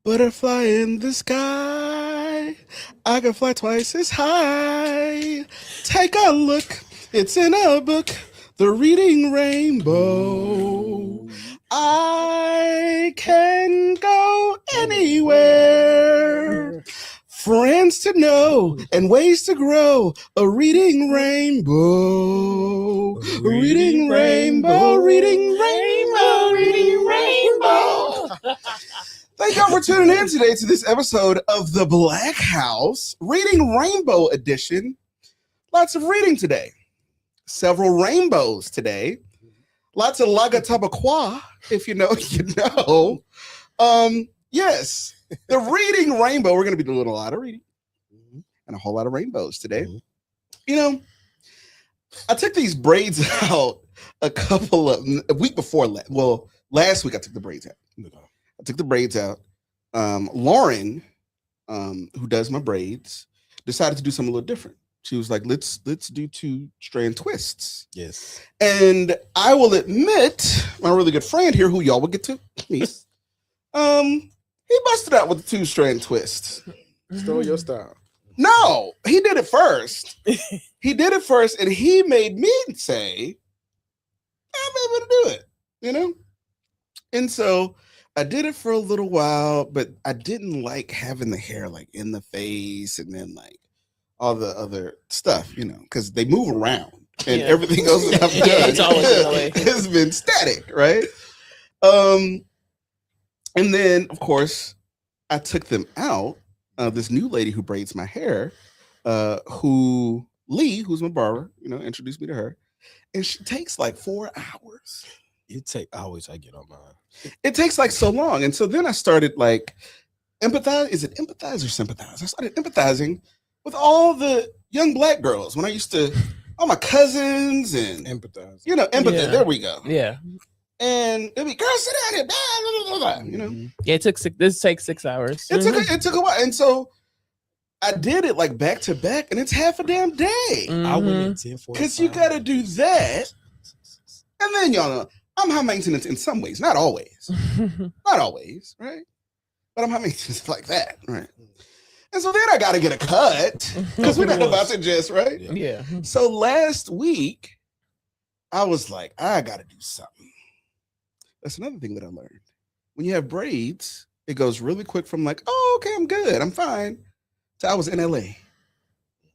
Butterfly in the sky. I can fly twice as high. Take a look. It's in a book. The Reading Rainbow. I can go anywhere. Friends to know and ways to grow. A reading rainbow. A reading rainbow. Reading rainbow. Reading rainbow. Thank y'all for tuning in today to this episode of The Black House, Reading Rainbow Edition. Lots of reading today. Several rainbows today. Lots of Laga Tabaqua, if you know, you know. Yes, the Reading Rainbow. We're going to be doing a lot of reading and a whole lot of rainbows today. You know, I took these braids out a week before. Well, last week I took the braids out. I took the braids out. Lauren, who does my braids, decided to do something a little different. She was like, let's do 2-strand twists. Yes. And I will admit, my really good friend here, who y'all will get to meet, he busted out with the 2-strand twist. Stole your style. No, he did it first. He did it first, and he made me say, I'm able to do it, you know? And so I did it for a little while, but I didn't like having the hair like in the face and then like all the other stuff, you know, because they move around and everything else that I've done it's always that way. has been static, right? And then, of course, I took them out. This new lady who braids my hair, who's my barber, you know, introduced me to her, and she takes like 4 hours. It take hours I get on mine. It takes like so long. And so then I started like empathize. Is it empathize or sympathize? I started empathizing with all the young Black girls when I used to, all my cousins and Empathize. you know, empathy. Yeah. There we go. Yeah. And it'd be, girl, sit down here, blah, blah, blah, blah, you know. Yeah, it took this takes 6 hours. It took a while. And so I did it like back to back, and it's half a damn day. I went in 10:45. Because you gotta do that. And then y'all know I'm high maintenance in some ways, not always. Not always, right? But I'm high maintenance like that, right? And so then I got to get a cut because we're not about to just, right? Yeah. So last week, I was like, I got to do something. That's another thing that I learned. When you have braids, it goes really quick from like, oh, okay, I'm good, I'm fine, to I was in LA.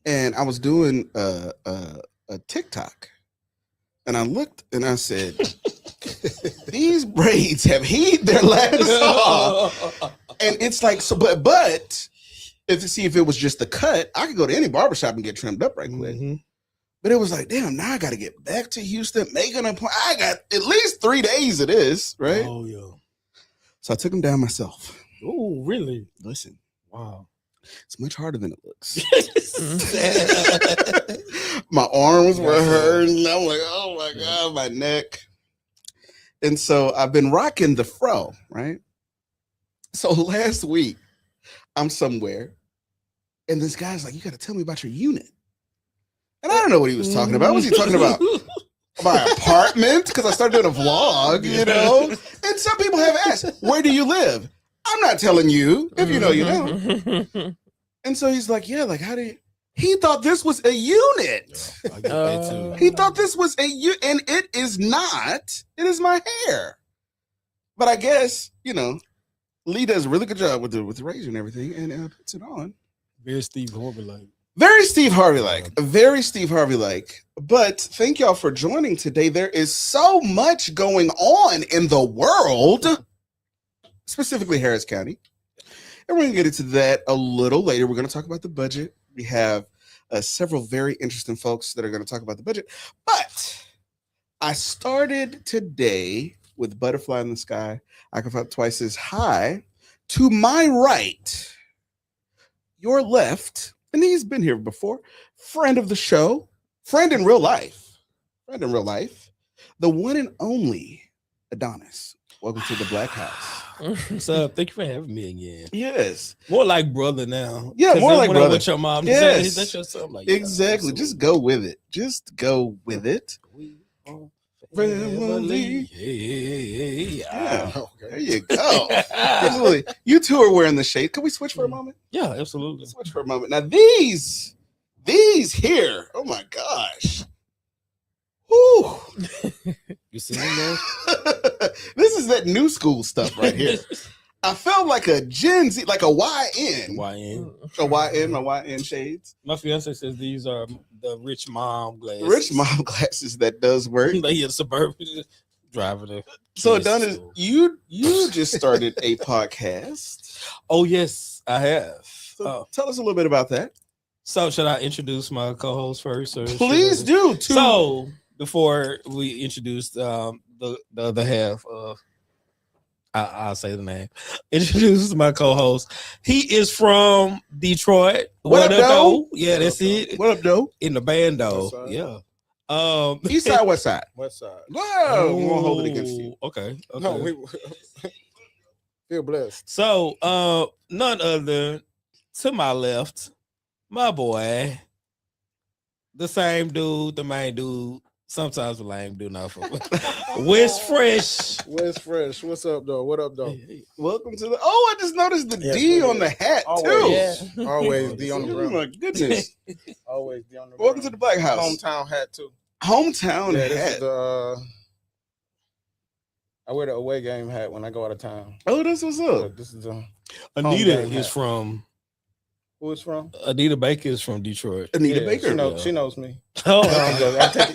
And I was doing a TikTok. And I looked and I said, these braids have heat their last off. And it's like, so, but if it was just the cut, I could go to any barbershop and get trimmed up right quick. But it was like, damn, now I got to get back to Houston, make an appointment. I got at least 3 days of this, right? Oh, yeah. So I took them down myself. Oh, really? Listen, Wow. it's much harder than it looks. My arms were hurting. I'm like, oh my God, my neck. And so I've been rocking the fro, right? So last week, I'm somewhere, and this guy's like, you got to tell me about your unit. And I don't know what he was talking about. What was he talking about? My apartment? Because I started doing a vlog, you know? And some people have asked, where do you live? I'm not telling you. If you know, you know. And so he's like, yeah, like, how do you? He thought this was a unit. I get that too. He thought this was a unit, and it is not. It is my hair. But I guess, you know, Lee does a really good job with the razor and everything, and puts it on. Very Steve Harvey like. Very Steve Harvey like. Very Steve Harvey like. But thank y'all for joining today. There is so much going on in the world, specifically Harris County. And we're going to get into that a little later. We're going to talk about the budget. We have several very interesting folks that are going to talk about the budget. But I started today with Butterfly in the Sky. I can fly twice as high. To my right, your left, and he's been here before, friend of the show, friend in real life, the one and only Adonis. Welcome to the Black House. What's up? Thank you for having me again. Yes. More like brother now. Yeah, more like brother. With your mom. Yes. That's your son. Like, Exactly. yeah, Just go with it. Just go with it. We are Family. Hey. Yeah. Okay. you go. Absolutely. You two are wearing the shade. Can we switch for a moment? Yeah, absolutely. Switch for a moment. Now these here. Oh my gosh. Whew. You see them This is that new school stuff right here. I felt like a Gen Z, like a YN. YN. A YN, my YN shades. My fiance says these are the rich mom glasses. Rich mom glasses that does work. They a suburban driver there. So Yes. Adonis, you just started a podcast. Oh yes, I have. So tell us a little bit about that. So should I introduce my co-host first? Or Please should do. So before we introduce the other half of, I'll say the name. Introduce my co-host. He is from Detroit. What up, though? Yeah, that's it. What up, though? In the band, though. West side. Yeah. East side, west side. West side. Whoa, we won't hold it against you. Okay. No, we feel blessed. So, none other to my left, my boy, the same dude, the main dude, sometimes the lame dude, not for West Fresh. West Fresh. What's up, though? What up, though? Welcome to the. Oh, I just noticed the Yes, D we on did. the hat Always. too. Yeah. Always D on the Oh ground. my goodness! Always D on the ground. Welcome to the Black House. Hometown hat, too. Hometown Yeah, this hat. is the, I wear the away game hat when I go out of town. Oh, that's what's up. This is the, Anita game is hat. from who it's from? Anita Baker is from Detroit. Anita Yeah, Baker. She knows me. Oh,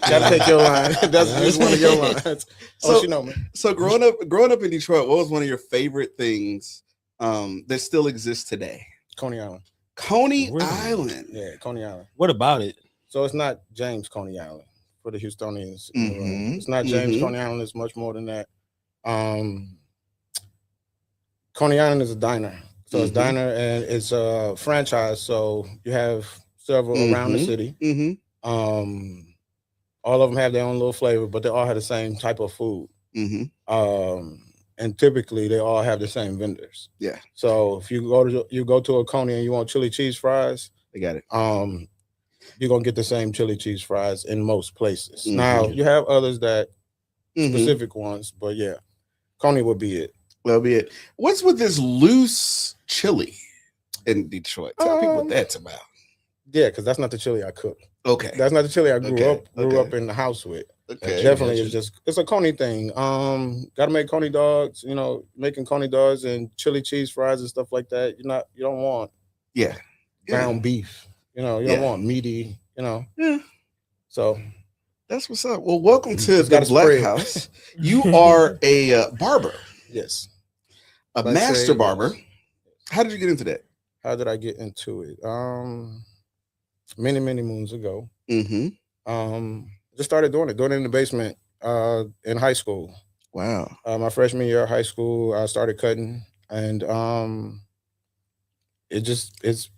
Gotta take your line. That's just one of your lines. So- She know me. So growing up in Detroit, what was one of your favorite things that still exists today? Coney Island. Coney Really? Island. Yeah, Coney Island. what about it? So it's not James Coney Island for the Houstonians. in the room. Mhm, It's not James mhm. Coney Island. It's much more than that. Coney Island is a diner. So it's Mhm. diner and it's a franchise. So you have several around the Mhm. city. Mm-hmm. All of them have their own little flavor, but they all have the same type of food. Mm-hmm. And typically they all have the same vendors. Yeah. So if you go to a Coney and you want chili cheese fries, They got it. you're gonna get the same chili cheese fries in most places. Mhm. Now you have others that Mhm. specific ones, but yeah, Coney would be it. That'll be it. What's with this loose chili in Detroit? Tell people what that's about. Yeah, because that's not the chili I cook. Okay. That's not the chili I grew Okay, up in the house with. Okay. Definitely, gotcha. it's a Coney thing. Got to make Coney dogs. Making Coney dogs and chili cheese fries and stuff like that. You don't want Yeah. ground beef. You Yeah. don't want meaty. Yeah. So That's what's up. Well, welcome to It's the got a Black spread. House. You are a barber, yes, a Let's master say- barber. How did you get into that? how did I get into it? Many moons ago. Mm-hmm. Just started doing it in the basement in high school. Wow. My freshman year of high school, I started cutting, and it's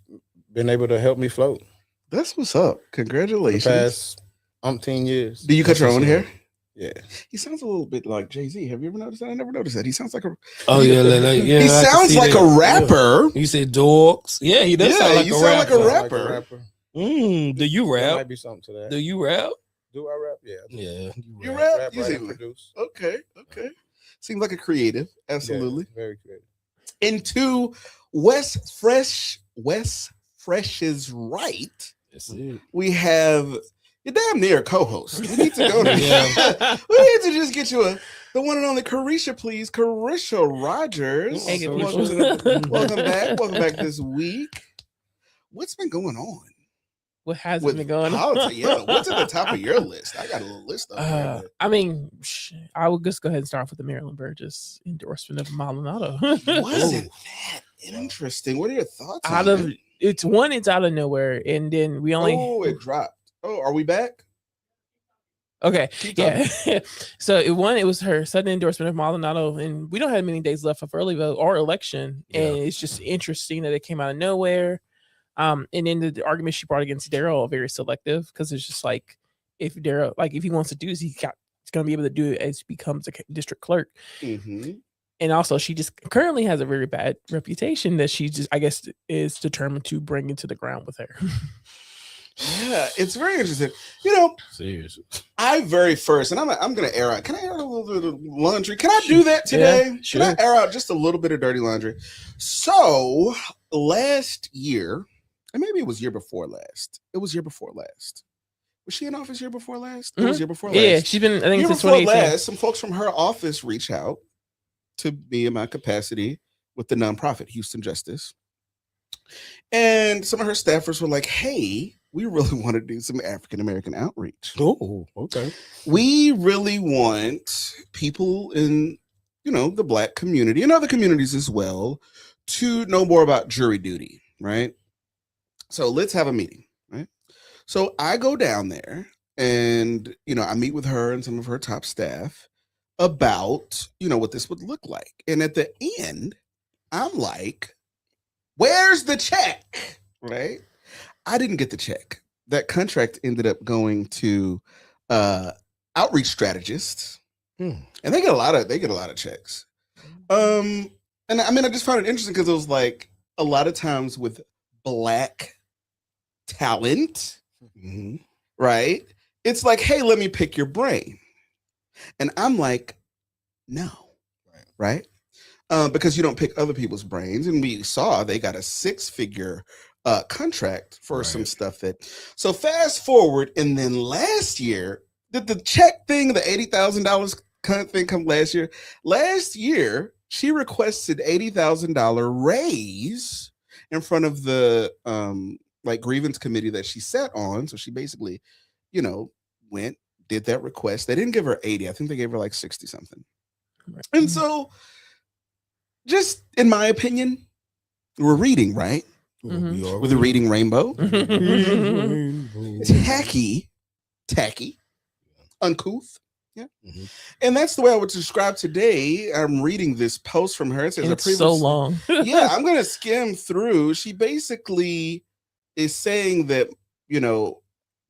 been able to help me float That's what's up. the Congratulations. past umpteen years. Do you cut your own hair? Yeah. He sounds a little bit like Jay-Z. Have you ever noticed that? I never noticed that. He sounds like a Oh yeah, yeah. he I can sounds see like that. a rapper. You said dogs. Yeah, he does Yeah, sound like you a sound like rapper. a rapper. Do you There rap? might be something to that. Do you rap? Do I rap? Yeah. Yeah, You rap? Rap, You write, seem and like- produce. Okay. Seems like a creative. Absolutely. Yeah, very creative. Into West Fresh's right, That's it. we have you're damn near a co-host. We need to go to Yeah. we need to just get you the one and only Carisha, please. Carisha Rogers. Hey, good welcome, people. welcome back. Welcome back this week. What's been going on What has with been going on? politics? Yeah, what's at the top of your list? I got a little list of I mean, I would just go ahead and start off with the Maryland Burgess endorsement of Maldonado. Wasn't that interesting? What are your thoughts? out on of it? it's out of nowhere, and then we only it dropped. Oh, are we back? okay. Keep talking. Yeah. So it was her sudden endorsement of Maldonado, and we don't have many days left of early vote or election. And it's just interesting that it came out of nowhere. And then the argument she brought against Daryl are very selective, because it's just like if Daryl, like if he wants to do this, he's going to be able to do it as he becomes a district clerk. Mm-hmm. And also, she just currently has a very bad reputation that she just, I guess, is determined to bring into the ground with her. Yeah, it's very interesting. You know, Seriously. I very first, and I'm gonna air out. Can I air out a little bit of laundry? Can I do that today? Yeah, Can I air out just a little bit of dirty laundry? So last year, and maybe it was year before last. It was year before last. Was she in office year before last? It was year before last. Yeah, she's been, I think, Year since before 2018. last, some folks from her office reached out to me in my capacity with the nonprofit Houston Justice. And some of her staffers were like, hey, we really want to do some African American outreach. Oh, okay. We really want people in, the Black community and other communities as well to know more about jury duty, right? So let's have a meeting, right? So I go down there and, I meet with her and some of her top staff about, what this would look like. And at the end, I'm like, where's the check? Right? I didn't get the check. That contract ended up going to outreach strategists. And they get a lot of checks. And I mean, I just found it interesting because it was like a lot of times with Black talent, right? It's like, hey, let me pick your brain. And I'm like, no, right? Because you don't pick other people's brains. And we saw they got a 6-figure contract for some stuff so fast forward. And then last year, did the check thing, the $80,000 thing come last year? Last year, she requested $80,000 raise in front of the grievance committee that she sat on. So she basically, went, did that request. They didn't give her 80. I think they gave her like 60 something. And so, just in my opinion, we're reading, right? We're reading Rainbow. Tacky, uncouth. Yeah. And that's the way I would describe today. I'm reading this post from her. It says, It's so long. Yeah, I'm going to skim through. She basically is saying that,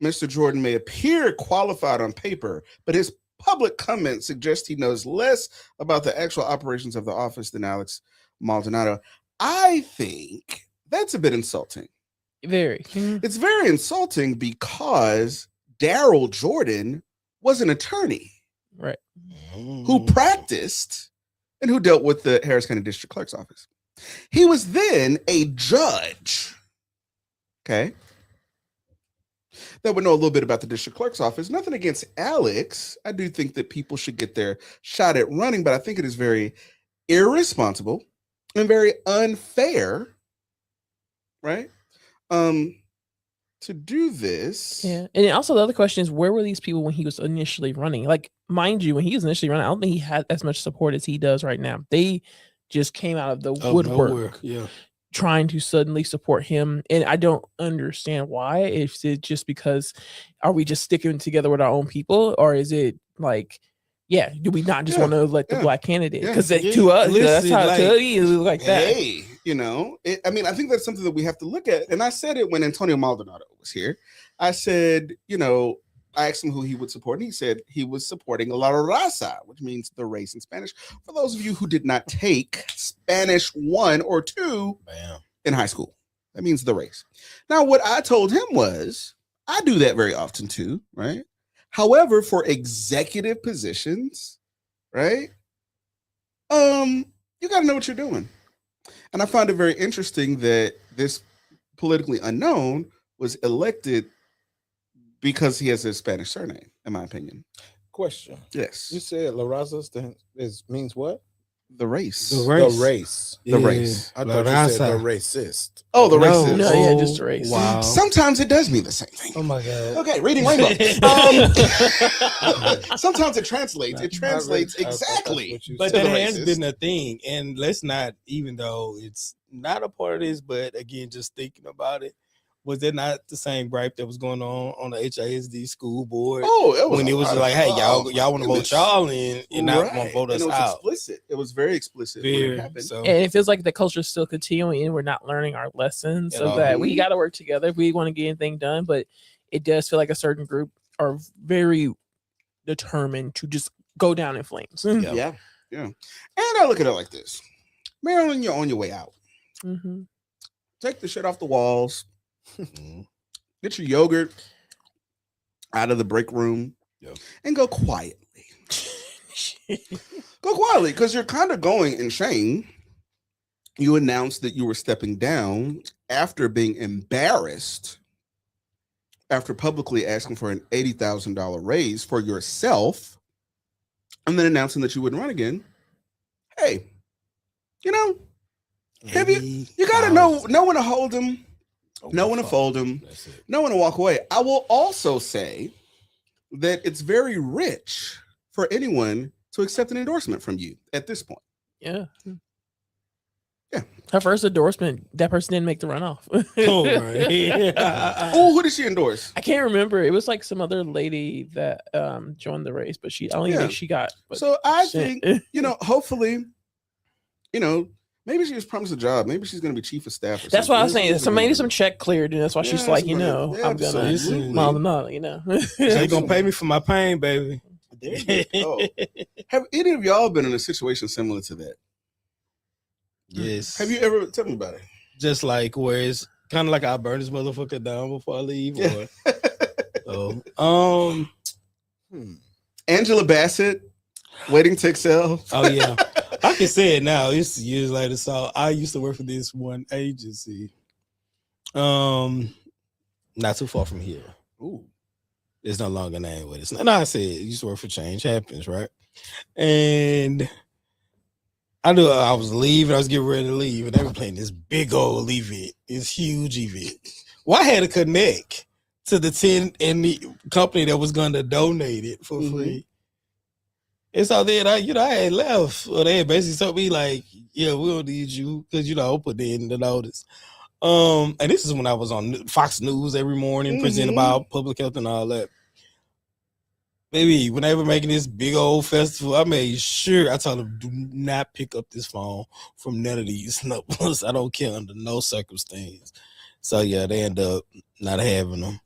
Mr. Jordan may appear qualified on paper, but his public comments suggest he knows less about the actual operations of the office than Alex Maldonado. I think that's a bit insulting. Very. It's very insulting because Daryl Jordan was an attorney, right, who practiced and who dealt with the Harris County District Clerk's office. He was then a judge, okay, that would know a little bit about the District Clerk's office. Nothing against Alex. I do think that people should get their shot at running, but I think it is very irresponsible and very unfair, right? To do this. Yeah. And also the other question is, where were these people when he was initially running? Like, mind you, when he was initially running, I don't think he had as much support as he does right now. They just came out of the woodwork, trying to suddenly support him. And I don't understand why. If it's just because, are we just sticking together with our own people? Or is it like, do we not just want to let the Black candidate? Because to us, that's how it is like that. Hey, I mean, I think that's something that we have to look at. And I said it when Antonio Maldonado was here. I said, I asked him who he would support, and he said he was supporting La Raza, which means the race in Spanish. For those of you who did not take Spanish 1 or 2 in high school, that means the race. Now, what I told him was, I do that very often too, right? However, for executive positions, right? You got to know what you're doing. And I found it very interesting that this politically unknown was elected because he has a Spanish surname, in my opinion. Question. Yes. You said La Raza means what? The race. The race. The race. I thought you said the racist. Oh, the racist. No, just the race. Wow. Sometimes it does mean the same thing. Oh my God. Okay, reading Rainbow. Sometimes it translates. It translates exactly. But to that the has racist. been a thing. And let's not, even though it's not a part of this, but again, just thinking about it, was there not the same gripe that was going on the HISD school board? Oh, it was when it was like, hey, y'all want to vote y'all in and not want to vote us and it was out. Explicit. It was very explicit when it happened. So. And it feels like the culture is still continuing and we're not learning our lessons. So that we got to work together if we want to get anything done. But it does feel like a certain group are very determined to just go down in flames. Yeah. And I look at it like this. Maryland, you're on your way out. Mm-hmm. Take the shit off the walls. Get your yogurt out of the break room Yeah. and go quietly. Go quietly, because you're kind of going in shame. You announced that you were stepping down after being embarrassed, after publicly asking for an $80,000 raise for yourself, and then announcing that you wouldn't run again. Hey, you know, have you gotta know when to hold them, know when to fold them, That's it. know when to walk away. I will also say that it's very rich for anyone to accept an endorsement from you at this point. Yeah. Yeah. Her first endorsement, that person didn't make the runoff. Oh, right. Oh, who did she endorse? I can't remember. It was like some other lady that joined the race, but I don't even think she got. But So I shit. think, hopefully, maybe she was promised a job. Maybe she's going to be chief of staff. Or That's something. what I was saying. This is So a maybe good some one. check cleared, and that's why she's Yeah, like, somebody- yeah, I'm gonna absolutely. mile the mile, So you gonna pay me for my pain, baby? There you go. Have any of y'all been in a situation similar to that? Yes. Have you ever? Tell me about it. Just like where it's kind of like I burn this motherfucker down before I leave. Yeah. Or, Angela Bassett, Waiting to Excel. oh yeah, I can say it now. It's years later. So I used to work for this one agency, not too far from here. Ooh. It's no longer named what it's not. No, I said it used to work for Change Happens, right? And I knew I was leaving. I was getting ready to leave, and they were playing this big old event, this huge event. Well, I had to connect to the 10 and the company that was going to donate it for free. And so then I had left. Well, they had basically told me like, yeah, we don't need you because I'll put it in the notice. And this is when I was on Fox News every morning, presenting about public health and all that. Baby, when they were making this big old festival, I made sure I told them, do not pick up this phone from none of these numbers. I don't care under no circumstance. So yeah, they end up not having them.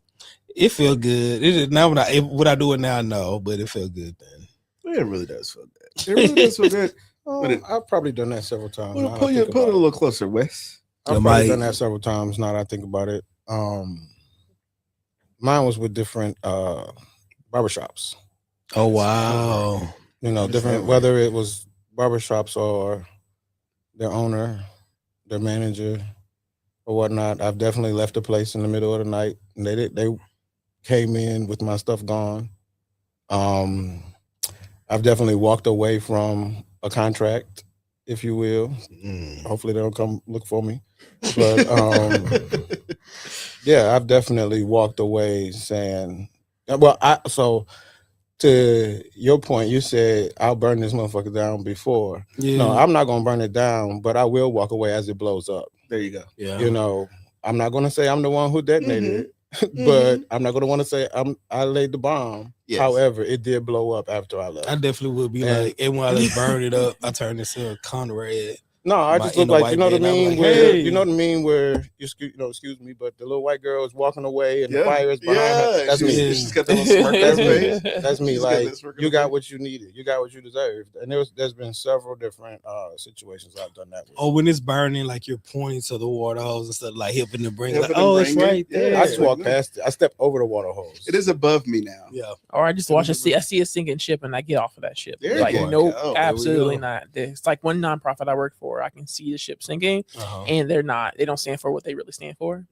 It felt good. It is now would I do it now? No, but it felt good then. It really does feel good. It really does feel good. I've probably done that several times. Well, now pull that I it think a about little closer, Wes. I've Yeah, probably my- done that several times now that I think about it. Mine was with different barbershops. Oh wow. Different, whether it was barbershops or their owner, their manager, or whatnot. I've definitely left a place in the middle of the night, and they came in with my stuff gone. I've definitely walked away from a contract, if you will. Hopefully they don't come look for me. But yeah, I've definitely walked away saying, so to your point, you said I'll burn this motherfucker down before. Yeah. No, I'm not gonna burn it down, but I will walk away as it blows up. There you go. Yeah. I'm not gonna say I'm the one who detonated it, but I'm not gonna want to say I laid the bomb. Yes. However, it did blow up after I left. I definitely would be And- like, and when I just burned it up, I turned into a Conrad. No, I My just look inner like white you know what I man, I'm mean. like, Where hey. you know what I mean, where excuse me, but the little white girl is walking away and the fire is behind her. That's she's, me. she's got that little smirk on her face. That's me. She's got Like that smirk on you her got face. what you needed. You got what you deserved. And there's been several different situations I've done that with. Oh, when it's burning, like you're pointing to the water hose and stuff, like helping to bring it. Like, Helping to oh, it's bring it. right Yeah. there. I just walked past it. I stepped over the water hose. It is above me now. Yeah. Or I just watch I see a sinking ship and I get off of that ship. There Like you nope, go. absolutely go. not. It's like one nonprofit I work for. I can see the ship sinking, and they don't stand for what they really stand for.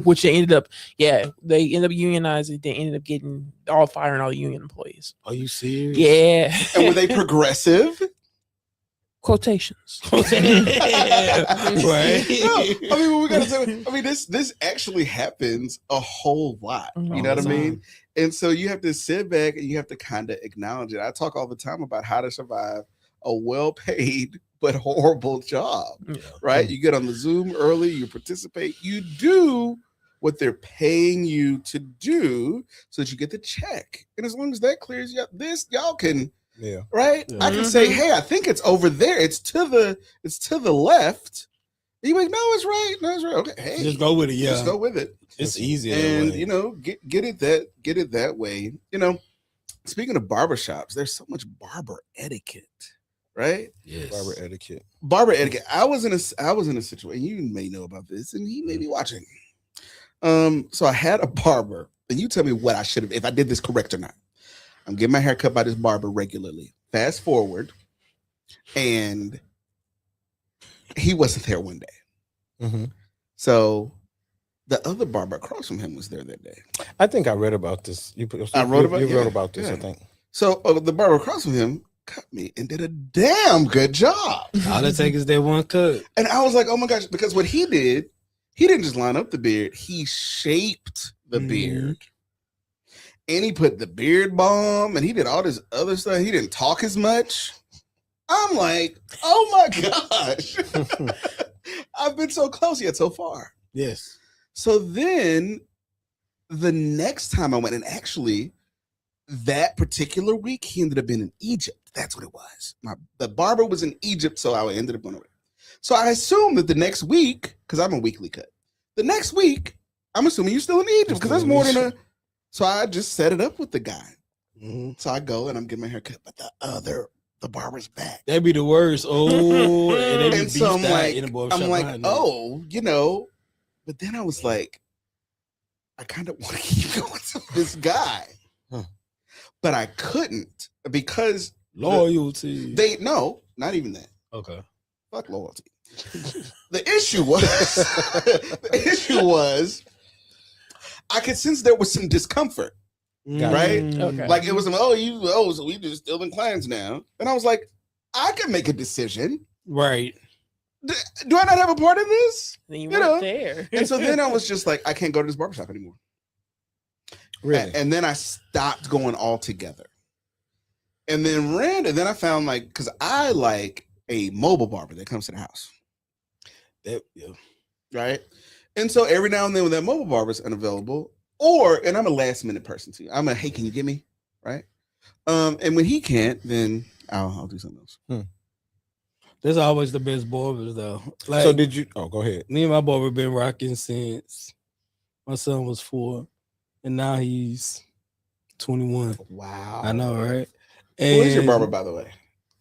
Which they ended up unionizing. They ended up getting firing all the union employees. Are you serious? Yeah. And were they progressive? Quotations. Right. No, I mean, what we gotta say. I mean, this actually happens a whole lot. You All know what the I mean? And so you have to sit back and you have to kind of acknowledge it. I talk all the time about how to survive a well-paid but horrible job. Yeah. Right? You get on the Zoom early, you participate, you do what they're paying you to do so that you get the check. And as long as that clears you up, y'all can, Yeah. right? Yeah. I can say, hey, I think it's over there. It's to the left. You like, no, it's right. No, it's right. Okay. Hey, Just go with it. Yeah. just go with it. It's easier. And that way. you know, get it that way. You know, speaking of barbershops, there's so much barber etiquette, right? Yes. Barber etiquette. Barber etiquette. I was in a situation, you may know about this, and he may be watching. So I had a barber, and you tell me what I should have, if I did this correct or not. I'm getting my hair cut by this barber regularly. Fast forward, and he wasn't there one day. Mm-hmm. So the other barber across from him was there that day. I think I read about this. You wrote about this, yeah. I think. So the barber across from him cut me and did a damn good job. All it takes is that one cut. And I was like, oh my gosh, because what he did, he didn't just line up the beard, he shaped the beard. And he put the beard balm and he did all this other stuff. He didn't talk as much. I'm like, oh my gosh. I've been so close yet so far. Yes. So then the next time I went, and actually that particular week, he ended up being in Egypt. That's what it was. The barber was in Egypt, so I ended up going away. So I assumed that the next week, because I'm a weekly cut, the next week, I'm assuming you're still in Egypt, because that's more than a. So I just set it up with the guy. Mm-hmm. So I go and I'm getting my hair cut, but the barber's back. That'd be the worst. Oh, and so I'm like, oh, you know. But then I was like, I kind of want to keep going to this guy, but I couldn't because loyalty. Not even that. Okay, fuck loyalty. The issue was, I could sense there was some discomfort, right? Okay. Like it was some, so we just still in clients now. And I was like, I can make a decision. Right. Do I not have a part in this? Then you weren't there. And so then I was just like, I can't go to this barbershop anymore. Really? And then I stopped going altogether. And then I found because I like a mobile barber that comes to the house. Yeah. Right? And so every now and then when that mobile barber is unavailable, and I'm a last minute person too. I'm a, hey, can you get me? Right? And when he can't, then I'll do something else. There's always the best barbers though. Like, so did you? Oh, go ahead. Me and my barber been rocking since my son was 4, and now he's 21. Wow. I know, right? Who is your barber, by the way?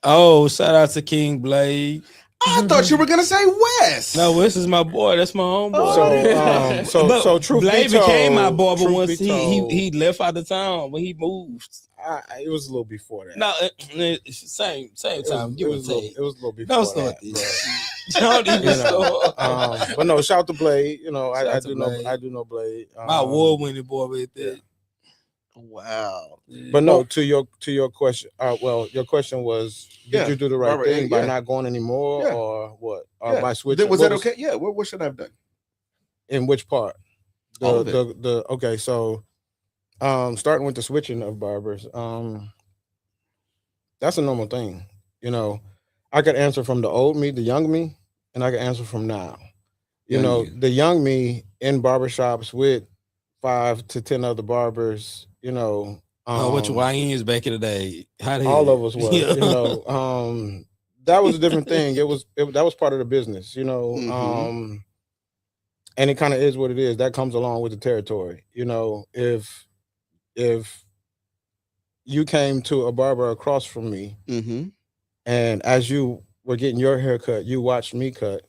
Oh, shout out to King Blade. I thought you were gonna say Wes. No, Wes is my boy. That's my homeboy. So truth Blade be told, became my barber once he left out of town when he moved. It was a little before that. No, same time. It was a little before. Don't start this. Don't even start. But no, shout to Blade. You know, I do Blade. know Blade. My award-winning boy right there. Wow. But no, to your question. Your question was, did you do the right thing by not going anymore, or what? Or by switching? Was that okay? Yeah. What should I have done? In which part? All of it. Okay. So, starting with the switching of barbers. That's a normal thing. You know, I could answer from the old me, the young me, and I could answer from now. The young me in barbershops with 5 to 10 other barbers. You know, which YNs back in the day? All of us was. Yeah. You know, that was a different thing. That was part of the business. You know, and it kind of is what it is. That comes along with the territory. You know, if you came to a barber across from me, and as you were getting your hair cut, you watched me cut,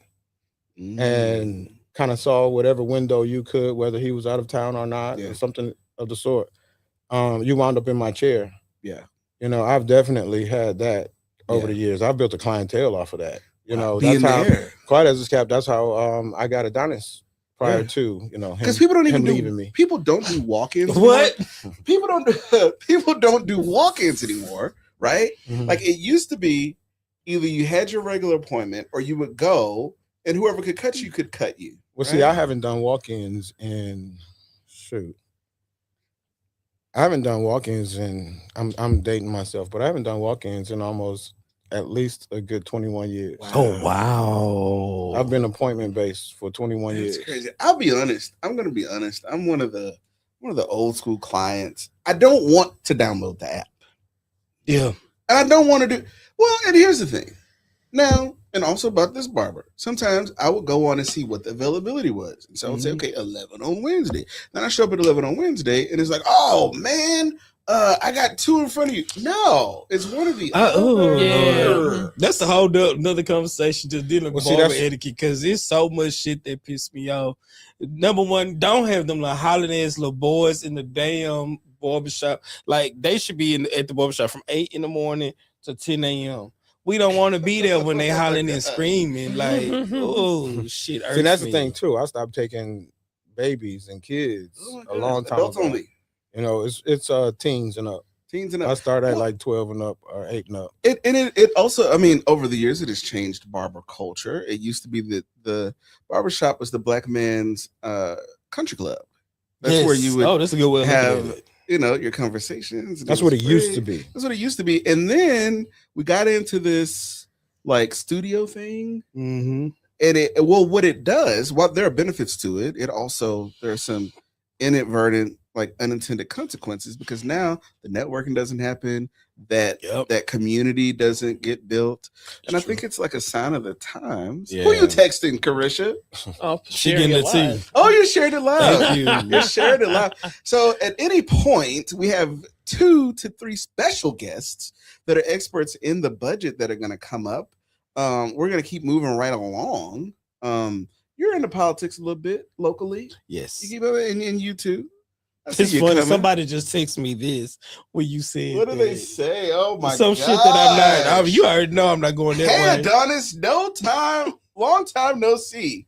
and kind of saw whatever window you could, whether he was out of town or not, or something of the sort. You wound up in my chair. Yeah. You know, I've definitely had that over the years. I've built a clientele off of that. You know, that's how, quite as a cap, that's how I got Adonis prior to, you know, because people don't even leaving me. People don't do walk-ins. What? People don't do walk-ins anymore, right? Like it used to be, either you had your regular appointment or you would go and whoever could cut you could cut you. Well, see, I haven't done walk-ins in I haven't done walk-ins in, I'm dating myself, but I haven't done walk-ins in almost at least a good 21 years. Wow. Oh, wow. I've been appointment-based for 21 years. That's crazy. I'll be honest. I'm going to be honest. I'm one of the old school clients. I don't want to download the app. Yeah. And I don't want to do, and here's the thing. Now, and also about this barber, sometimes I would go on and see what the availability was. And so I would say, okay, 11 on Wednesday. Then I show up at 11 on Wednesday, and it's like, oh, man, I got two in front of you. No, it's one of the Oh, other. Yeah. that's the whole another conversation just dealing with Well, see, barber that's- etiquette because it's so much shit that pissed me off. Number one, don't have them like hollering ass little boys in the damn barbershop. Like they should be at the barbershop from 8 in the morning to 10 a.m. We don't want to be there when they hollering and screaming. Like, oh shit. See, that's the me. thing too. I stopped taking babies and kids Oh my a goodness. long time Adults ago. only. You know, it's teens and up. Teens and I up. started at Well- like 12 and up or 8 and up. It also, I mean, over the years, it has changed barber culture. It used to be that the barbershop was the black man's country club. That's where you would Oh, that's a good way of looking at have, it. your conversations. That's what it used to be. That's what it used to be. And then we got into this like studio thing. Mm-hmm. And what it does, while there are benefits to it, there are some inadvertent, like unintended consequences because now the networking doesn't happen, that community doesn't get built. And I think it's like a sign of the times. Who Yeah. you texting, Carisha? Oh, She sharing getting it it too. live. Oh, you shared it live. Thank you. You shared it live. So at any point, we have 2 to 3 special guests that are experts in the budget that are going to come up. We're going to keep moving right along. You're into politics a little bit locally. Yes. You keep up, and you too. I see It's you funny. coming. Somebody just texted me this when you said What do they that. say? Oh my Some god! shit that I'm not. You already know I'm not going that Hey way. Adonis, long time no see.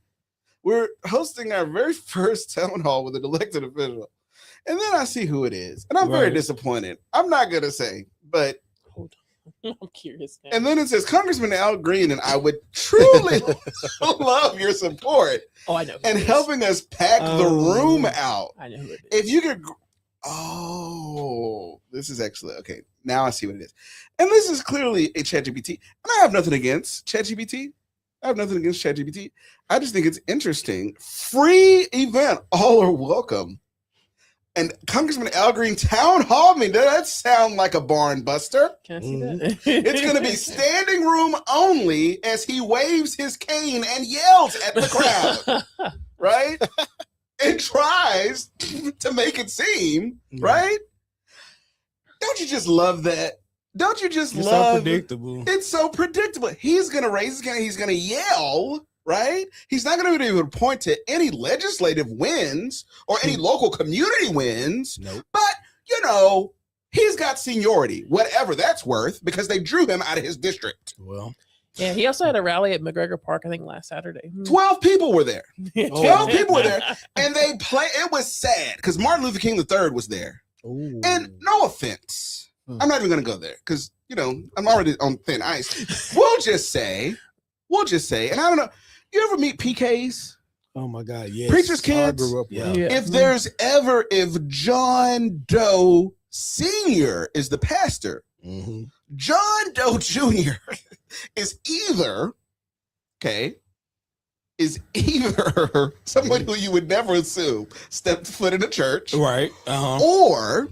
We're hosting our very first town hall with an elected official, and then I see who it is, and I'm very Right. disappointed. I'm not gonna say, but Hold on. I'm curious now. and then it says Congressman Al Green, and I would truly love your support oh, I know. who and it is. helping us pack the room out. I know who it is. If you could, this is actually okay. Now I see what it is, and this is clearly a ChatGPT. And I have nothing against ChatGPT. I have nothing against ChatGPT. I just think it's interesting. Free event, all are welcome. And Congressman Al Green town hall me. Does that sound like a barn buster? Can I see that? Mm-hmm. It's going to be standing room only as he waves his cane and yells at the crowd, right? And tries to make it seem, right? Don't you just love that? Don't you just It's love so predictable. It's so predictable. He's going to raise his cane. He's going to yell, right? He's not going to be able to point to any legislative wins or any local community wins. Nope. But, he's got seniority, whatever that's worth, because they drew him out of his district. Well, Yeah, he also had a rally at McGregor Park, I think, last Saturday. 12 people were there. 12 Oh. people were there. And they play. It was sad because Martin Luther King III was there. And no offense, I'm not even going to go there because, I'm already on thin ice. We'll just say, and I don't know, you ever meet PKs? oh my God, yes. Preacher's I kids? grew up with Yeah. Yeah. If John Doe Sr. is the pastor, Mhm. John Doe Jr. is either somebody who you would never assume stepped foot in a church, Right. or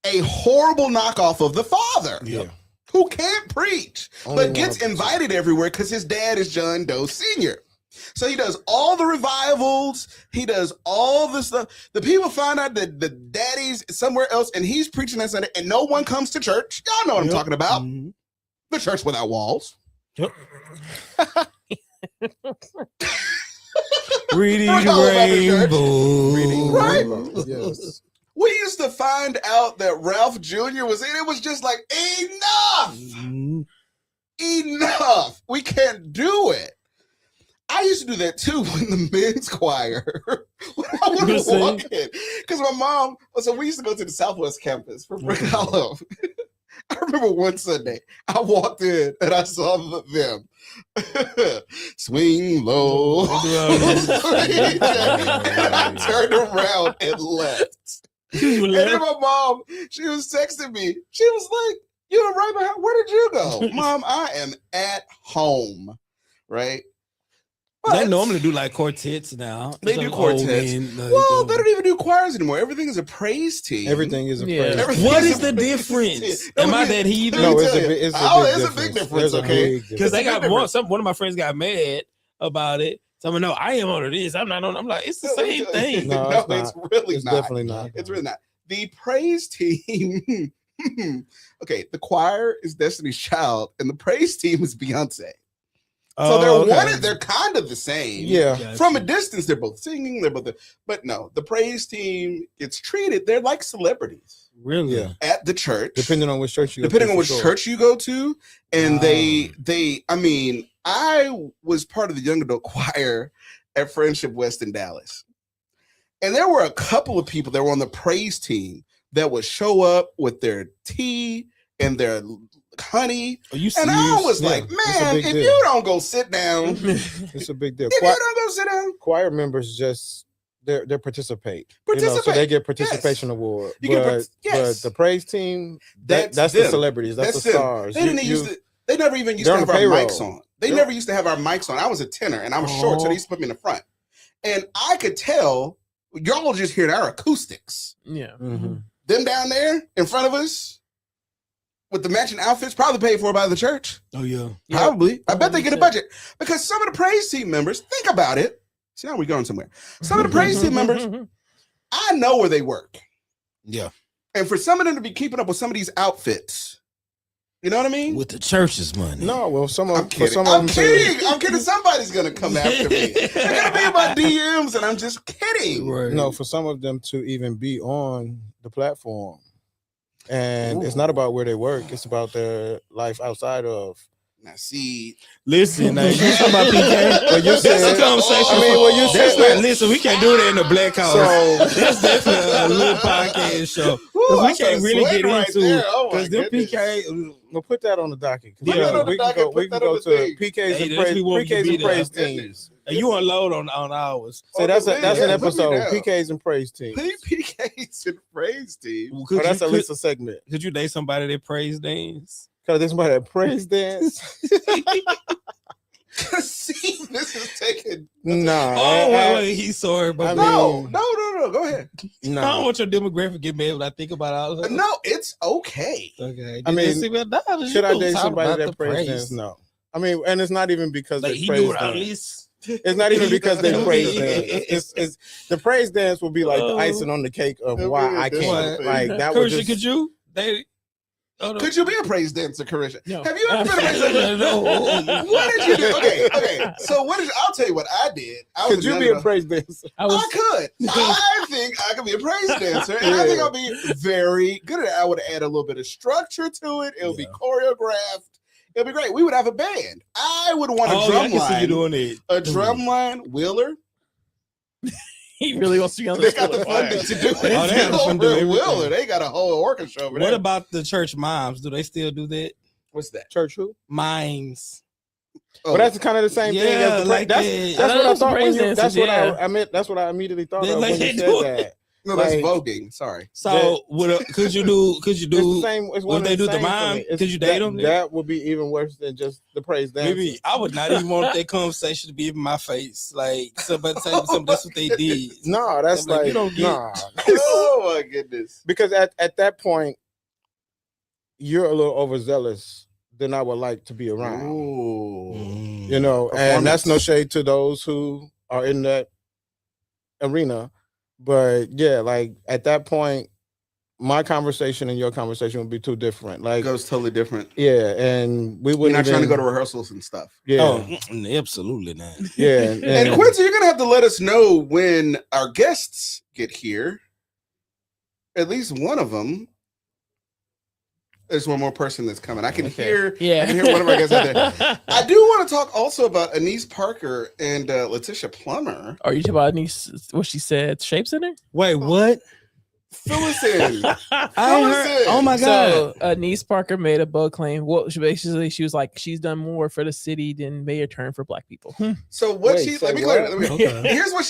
a horrible knockoff of the father Yeah. who can't preach Only but gets 1%. invited everywhere because his dad is John Doe Sr. So he does all the revivals. He does all the stuff. The people find out that the daddy's somewhere else and he's preaching that Sunday and no one comes to church. Y'all know what I'm talking about. Mhm. The church without walls. Yep. Reading We're all about the church. Rainbow. Reading Right. Rainbow, yes. We used to find out that Ralph Jr. was in it. Was just like, enough. Mhm. Enough. We can't do it. I used to do that too when the men's choir. When I You was sing? walking. Because my mom, so we used to go to the Southwest campus for Brick Hollow. I remember one Sunday, I walked in and I saw them. Swing low. and I turned around and left. And then my mom, she was texting me. She was like, "You were right behind. Where did you go?" Mom, I am at home, right? They But- normally do like quartets now. They do quartets. Well, they don't even do choirs anymore. Everything is a praise team. Everything is a Yeah. praise. Everything What is is a the praise difference? team. Am I Let me- that heathen? let me No, it's tell a you. big, it's a Oh, big it's a difference. big difference, There's a okay? big Because they difference. got more. One of my friends got mad about it. Someone, no, I am on this. I'm not on. I'm like, it's the Let me same tell you. thing. No, No, it's not. it's really It's not. definitely not. It's really not. The praise team. Okay, the choir is Destiny's Child, and the praise team is Beyonce. So they're kind of the same. Yeah. From a distance, they're both singing. But no, the praise team gets treated. They're like celebrities. Really? Yeah. At the church, Depending on which church you depending go on to, which for sure. church you go to, and I mean, I was part of the young adult choir at Friendship West in Dallas, and there were a couple of people that were on the praise team that would show up with their tea and their honey, Are you and I was Yeah, like, it's a man, big if deal. you don't go sit down, It's a big deal. if you don't go sit down, Choir members just they participate. so Participate, they get participation award. You get But yes. the praise team, That's that's the them. celebrities, that's the them. stars. They didn't they never even used they're to on have our payroll. mics on. They They're- never used to have our mics on. I was a tenor and I was short, so they used to put me in the front. And I could tell y'all just hear our acoustics. Yeah. Mhm. Them down there in front of us with the matching outfits, probably paid for by the church. Oh yeah. Probably. I bet they get a 100%. budget. Because some of the praise team members, think about it. See, now we're going somewhere. Some of the praise team members, I know where they work. Yeah. And for some of them to be keeping up with some of these outfits, you know what I mean? With the church's money. No, well, I'm kidding. I'm kidding. Somebody's gonna come after me. They're gonna be in my DMs, and I'm just kidding. Right. No, for some of them to even be on the platform. And it's not about where they work, it's about their life outside of. Now, see, Listen, now, you talking about PK? Well, you That's a said- conversation. I mean, well, you that's said- not, listen, we can't do that in the Black House. So- That's definitely a little podcast show. Because we can't really get into it. Because them PK, We'll put that on the docket. Put that on the we can docket, go, we put can that on go the to thing. PKs Hey, and that's praise, we want you to PKs be and there. praise teams. you unload on ours. So Oh, that's the an thing, yeah, put episode. me down. PKs and praise teams. PKs and praise team. Could, Oh, that's you, at least a segment. could you date somebody that praise dance? Cause there's somebody that praise dance. See, this is taking. Nah. Oh, wait, he's sorry, but I No, mean- no. Go ahead. I don't Nah. want your demographic to get mad when I think about all of it. No, it's okay. Okay. I mean, should I date Talk somebody about that the praise dance? No. I mean, and it's not even because Like they he praise knew all dance. this. It's not even because they Yeah. praise dance. It's the praise dance will be like the icing on the cake of It'll why be a I can't. different Like thing. that would Christian, just. could you? They. Oh, no. Could you be a praise dancer, Carisha? No. Have you ever been a praise dancer? No. What did you do? Okay. So I'll tell you what I did. I was Could you young be a adult. praise dancer? I could. I think I could be a praise dancer, and I think I'll be very good at it. I would add a little bit of structure to it. It'll be Yeah. choreographed. It'll be great. We would have a band. I would want a Oh, yeah, I drum can see you line. doing it. A drum line, Wheeler. He really wants to be on They the got the funding to do it. Oh, they have the funding to Over do at everything. Wheeler. They got a whole orchestra over What there. about the church mimes? Do they still do that? What's that? Church who? Mimes. Oh, But that's kind of the same thing Yeah, as the like that's, that. that's what I Those thought when praise you, dances, that's what yeah. I meant. That's what I immediately thought They of like when you they said do that. no, that's like- voguing. Sorry. So could you do? It's the same. It's one Would they and do the same for mime? me. It's Could you date them? That would be even worse than just the praise dance. Maybe I would not even want that conversation to be in my face. Like somebody say something. That's what they did. No, that's I'm like, like you don't get- nah. Oh my goodness. Because at that point, you're a little overzealous than I would like to be around. Ooh. You know, and that's no Performance. shade to those who are in that arena. But yeah, like at that point, my conversation and your conversation would be too different. It Like, goes totally different. yeah, and we We're wouldn't not trying to even- go to rehearsals and stuff. Yeah, Oh, absolutely not. yeah, And Quincy, you're gonna have to let us know when our guests get here. At least one of them. There's one more person that's coming. I can Okay. hear. Yeah. I can hear one of our guys out there. I do want to talk also about Anise Parker and Letitia Plummer. Are you talking about Anise, what she said, Shape Center? Wait, what? Fill us in. I heard. Oh my god. So Anise Parker made a bold claim. Well, she was like, she's done more for the city than Mayor Turn for Black people. So what Wait, she say let me what? clear. Let me, Okay. Here's what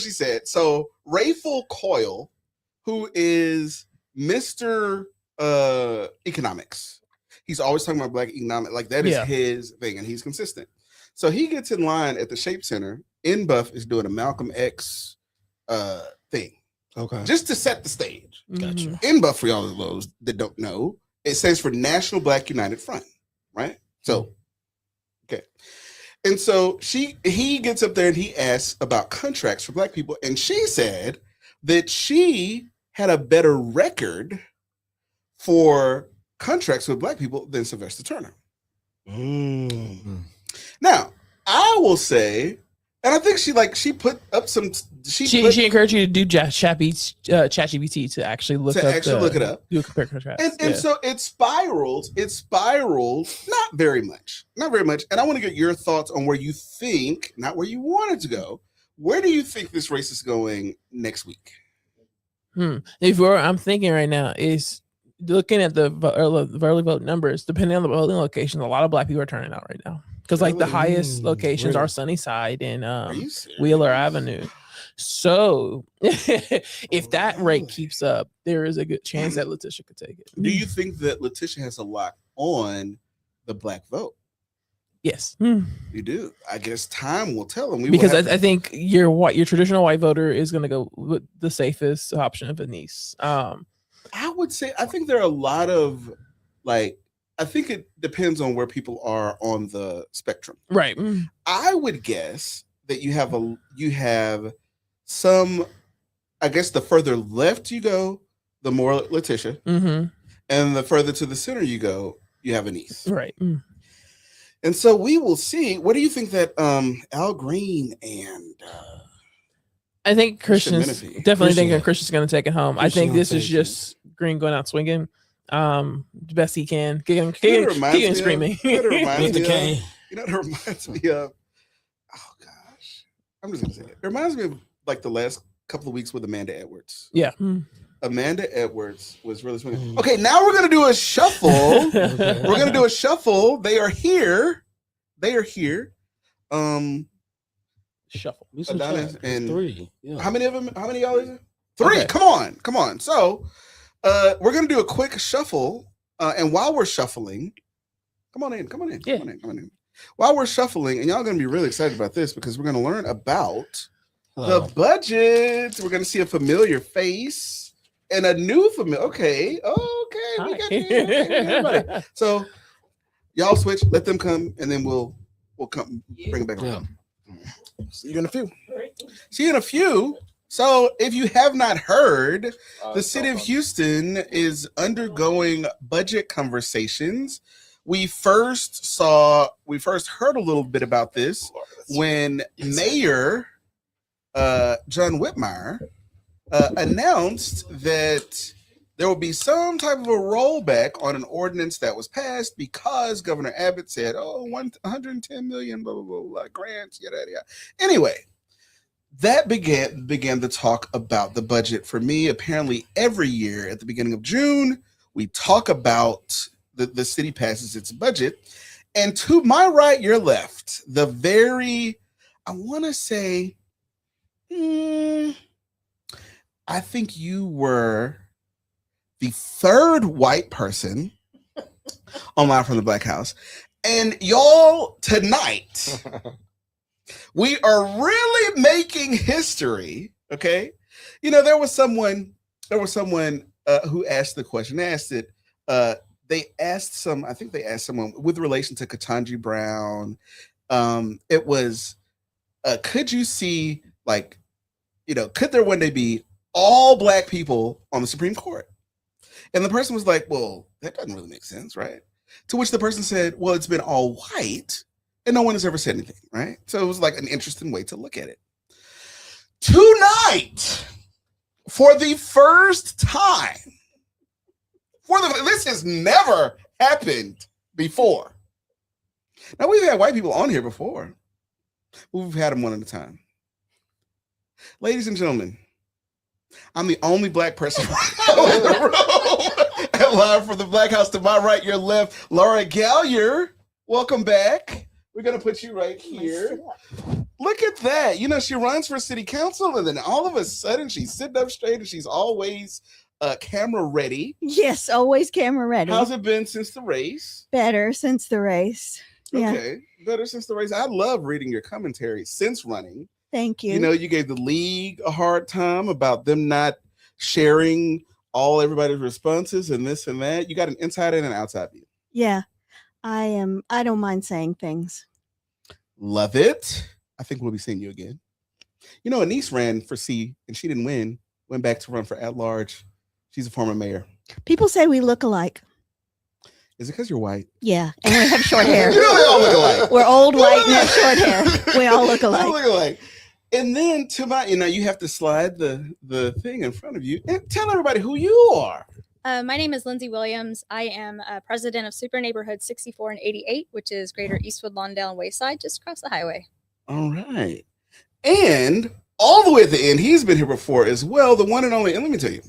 she said. So Rayful Coyle, who is Mr. Economics, he's always talking about Black economic, like that is Yeah. his thing, and he's consistent. So he gets in line at the Shape Center. In Buff is doing a Malcolm X thing Okay. just to set the stage. Gotcha. Mhm. In Buff, for y'all of those that don't know, it stands for National Black United Front, right? So, okay. And so he gets up there and he asks about contracts for Black people. And she said that she had a better record for contracts with black people than Sylvester Turner. Now, I will say, and I think she put up some. She encouraged you to do ChatGPT to actually look it up, do a compare contrast, and so it spiraled. It spiraled, not very much. And I want to get your thoughts on where you think, not where you want it to go. Where do you think this race is going next week? I'm thinking right now is looking at the early vote numbers. Depending on the voting location, a lot of black people are turning out right now because like the highest locations are Sunnyside and Wheeler Avenue. So if that rate keeps up, there is a good chance that Letitia could take it. Do you think that Letitia has a lock on the black vote? Yes, you do. I guess time will tell them. Because I think your traditional white voter is going to go with the safest option of Anees. I would say I think there are a lot of I think it depends on where people are on the spectrum. Right. I would guess that you have some. I guess the further left you go, the more Letitia, and the further to the center you go, you have Anees. Right. And so we will see. What do you think that Al Green and I think Christian's definitely thinking Christian's going to take it home. I think this is just Green going out swinging the best he can, kicking and screaming. You know what it reminds me of? Oh gosh, I'm just going to say it. It reminds me of like the last couple of weeks with Amanda Edwards. Yeah. Amanda Edwards was really swinging. Okay, now we're going to do a shuffle. We're going to do a shuffle. They are here. Shuffle. Adonis and 3. Yeah. How many of them? How many y'all is it? 3. Okay. Come on. So, we're going to do a quick shuffle. And while we're shuffling, come on in. While we're shuffling, and y'all going to be really excited about this because we're going to learn about the budget. We're going to see a familiar face. And a new familiar. Okay. We got everybody. So y'all switch. Let them come, and then we'll come bring it back. Yeah. See you in a few. So if you have not heard, the city of Houston is undergoing budget conversations. We first heard a little bit about this when Mayor John Whitmire announced that there will be some type of a rollback on an ordinance that was passed because Governor Abbott said, 110 million, blah, blah, blah, blah, grants, yada, yada. Anyway, that began the talk about the budget. For me, apparently every year at the beginning of June, we talk about the city passes its budget. And to my right, your left, I want to say, I think you were the third white person on Live from the Black House. And y'all, tonight, we are really making history, okay? You know, there was someone who asked the question. I think they asked someone with relation to Ketanji Brown. It was, could you see, could there one day be all black people on the Supreme Court? And the person was like, well, that doesn't really make sense, right? To which the person said, well, it's been all white and no one has ever said anything, right? So it was like an interesting way to look at it. Tonight, for the first time, this has never happened before. Now, we've had white people on here before. We've had them one at a time. Ladies and gentlemen, I'm the only black person in the room at Live from the Black House. To my right, your left, Laura Gallier. Welcome back. We're going to put you right here. Look at that. You know, she runs for city council, and then all of a sudden she's sitting up straight, and she's always camera ready. Yes, always camera ready. How's it been since the race? Better since the race. Okay, better since the race. I love reading your commentary since running. Thank you. You know, you gave the league a hard time about them not sharing everybody's responses and this and that. You got an inside and an outside view. Yeah, I don't mind saying things. Love it. I think we'll be seeing you again. You know, Anees ran for C and she didn't win. went back to run for at large. She's a former mayor. People say we look alike. Is it because you're white? Yeah, and we have short hair. You know they all look alike. We're old, white, and have short hair. We all look They all alike. look alike. And then to my, you have to slide the thing in front of you and tell everybody who you are. My name is Lindsay Williams. I am president of Super Neighborhood 64 and 88, which is Greater Eastwood, Lawndale, and Wayside, just across the highway. All right. And all the way at the end, he's been here before as well, the one and only. And let me tell you,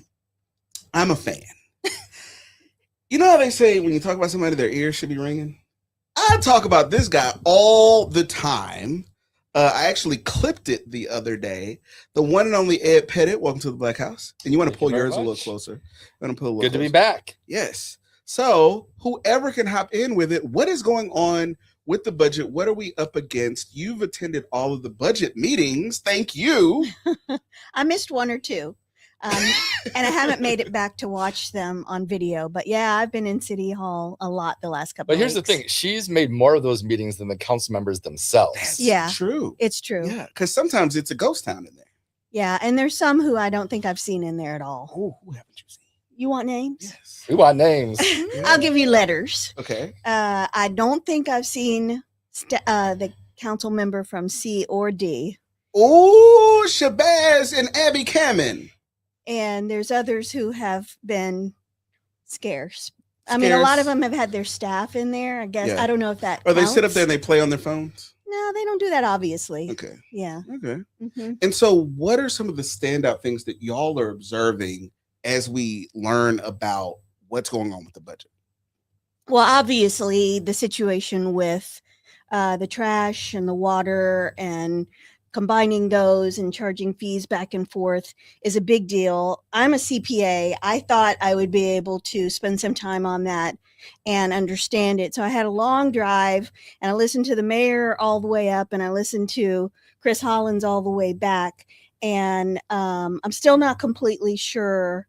I'm a fan. You know how they say when you talk about somebody, their ears should be ringing? I talk about this guy all the time. I actually clipped it the other day. The one and only Ed Pettit. Welcome to the Black House. And you want to Thank pull you very yours a little much. closer. I'm gonna pull a little Good to be closer. back. Yes. So whoever can hop in with it, what is going on with the budget? What are we up against? You've attended all of the budget meetings. Thank you. I missed one or two. And I haven't made it back to watch them on video. But yeah, I've been in City Hall a lot the last couple But of here's the weeks. thing: she's made more of those meetings than the council members themselves. That's Yeah. true. It's true. Yeah, because sometimes it's a ghost town in there. Yeah, and there's some who I don't think I've seen in there at all. Who haven't you seen? You want names? Yes. We want names. I'll give you letters. Okay. I don't think I've seen the council member from C or D. Oh, Shabazz and Abby Cameron. And there's others who have been scarce. I mean, a lot Scarce. of them have had their staff in there. I guess Yeah. I don't know if that. Or they sit up counts. there and they play on their phones. No, they don't do that. Obviously. Okay. Yeah. Okay. hmm And so, what are some of the standout things that y'all are observing as we learn about what's going on with the budget? Well, obviously, the situation with the trash and the water and combining those and charging fees back and forth is a big deal. I'm a CPA. I thought I would be able to spend some time on that and understand it. So I had a long drive and I listened to the mayor all the way up and I listened to Chris Hollins all the way back. And I'm still not completely sure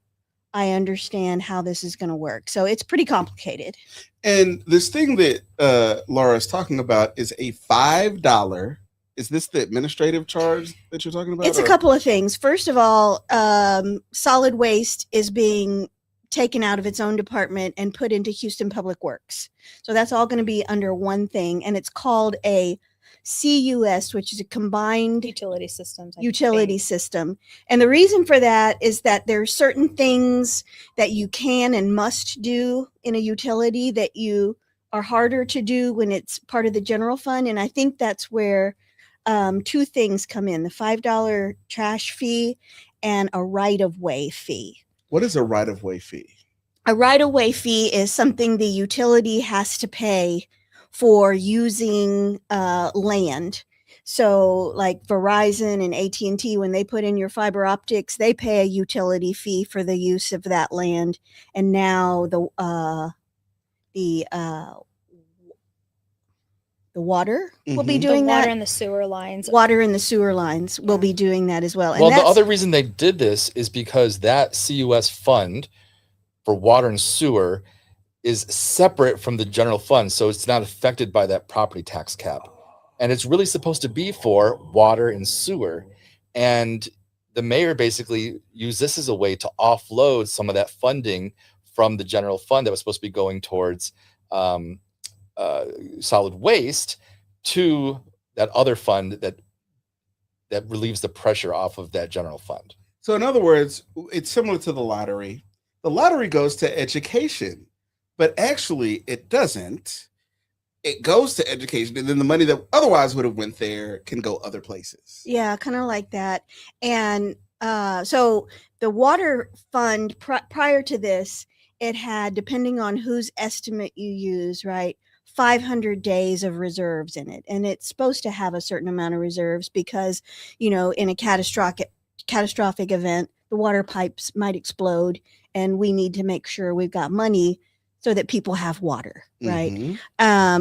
I understand how this is going to work. So it's pretty complicated. And this thing that Laura is talking about is a $5. Is this the administrative charge that you're talking about? It's a or- couple of things. First of all, solid waste is being taken out of its own department and put into Houston Public Works. So that's all going to be under one thing. And it's called a CUS, which is a combined Utility systems. I utility think. system. And the reason for that is that there are certain things that you can and must do in a utility that you are harder to do when it's part of the general fund. And I think that's where two things come in: the $5 trash fee and a right-of-way fee. What is a right-of-way fee? A right-of-way fee is something the utility has to pay for using land. So like Verizon and AT&T, when they put in your fiber optics, they pay a utility fee for the use of that land. And now the water will be Mhm. doing the water that. and the sewer lines. Water and the sewer lines will Yeah. be doing that as well. And Well, the that's- other reason they did this is because that CUS fund for water and sewer is separate from the general fund. So it's not affected by that property tax cap. And it's really supposed to be for water and sewer. And the mayor basically used this as a way to offload some of that funding from the general fund that was supposed to be going towards solid waste to that other fund that relieves the pressure off of that general fund. So, in other words, it's similar to the lottery. The lottery goes to education, but actually it doesn't. It goes to education, and then the money that otherwise would have went there can go other places. Yeah, kind of like that. And so the water fund prior to this, it had, depending on whose estimate you use, right, 500 days of reserves in it. And it's supposed to have a certain amount of reserves because, in a catastrophic event, the water pipes might explode and we need to make sure we've got money so that people have water, right? Mhm.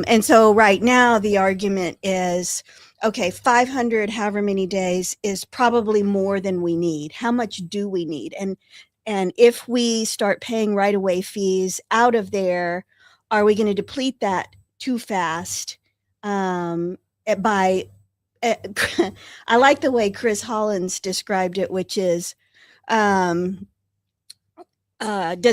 And so right now the argument is, okay, 500, however many days is probably more than we need. How much do we need? And if we start paying right-of-way fees out of there, are we going to deplete that too fast? I like the way Chris Hollins described it, which is Does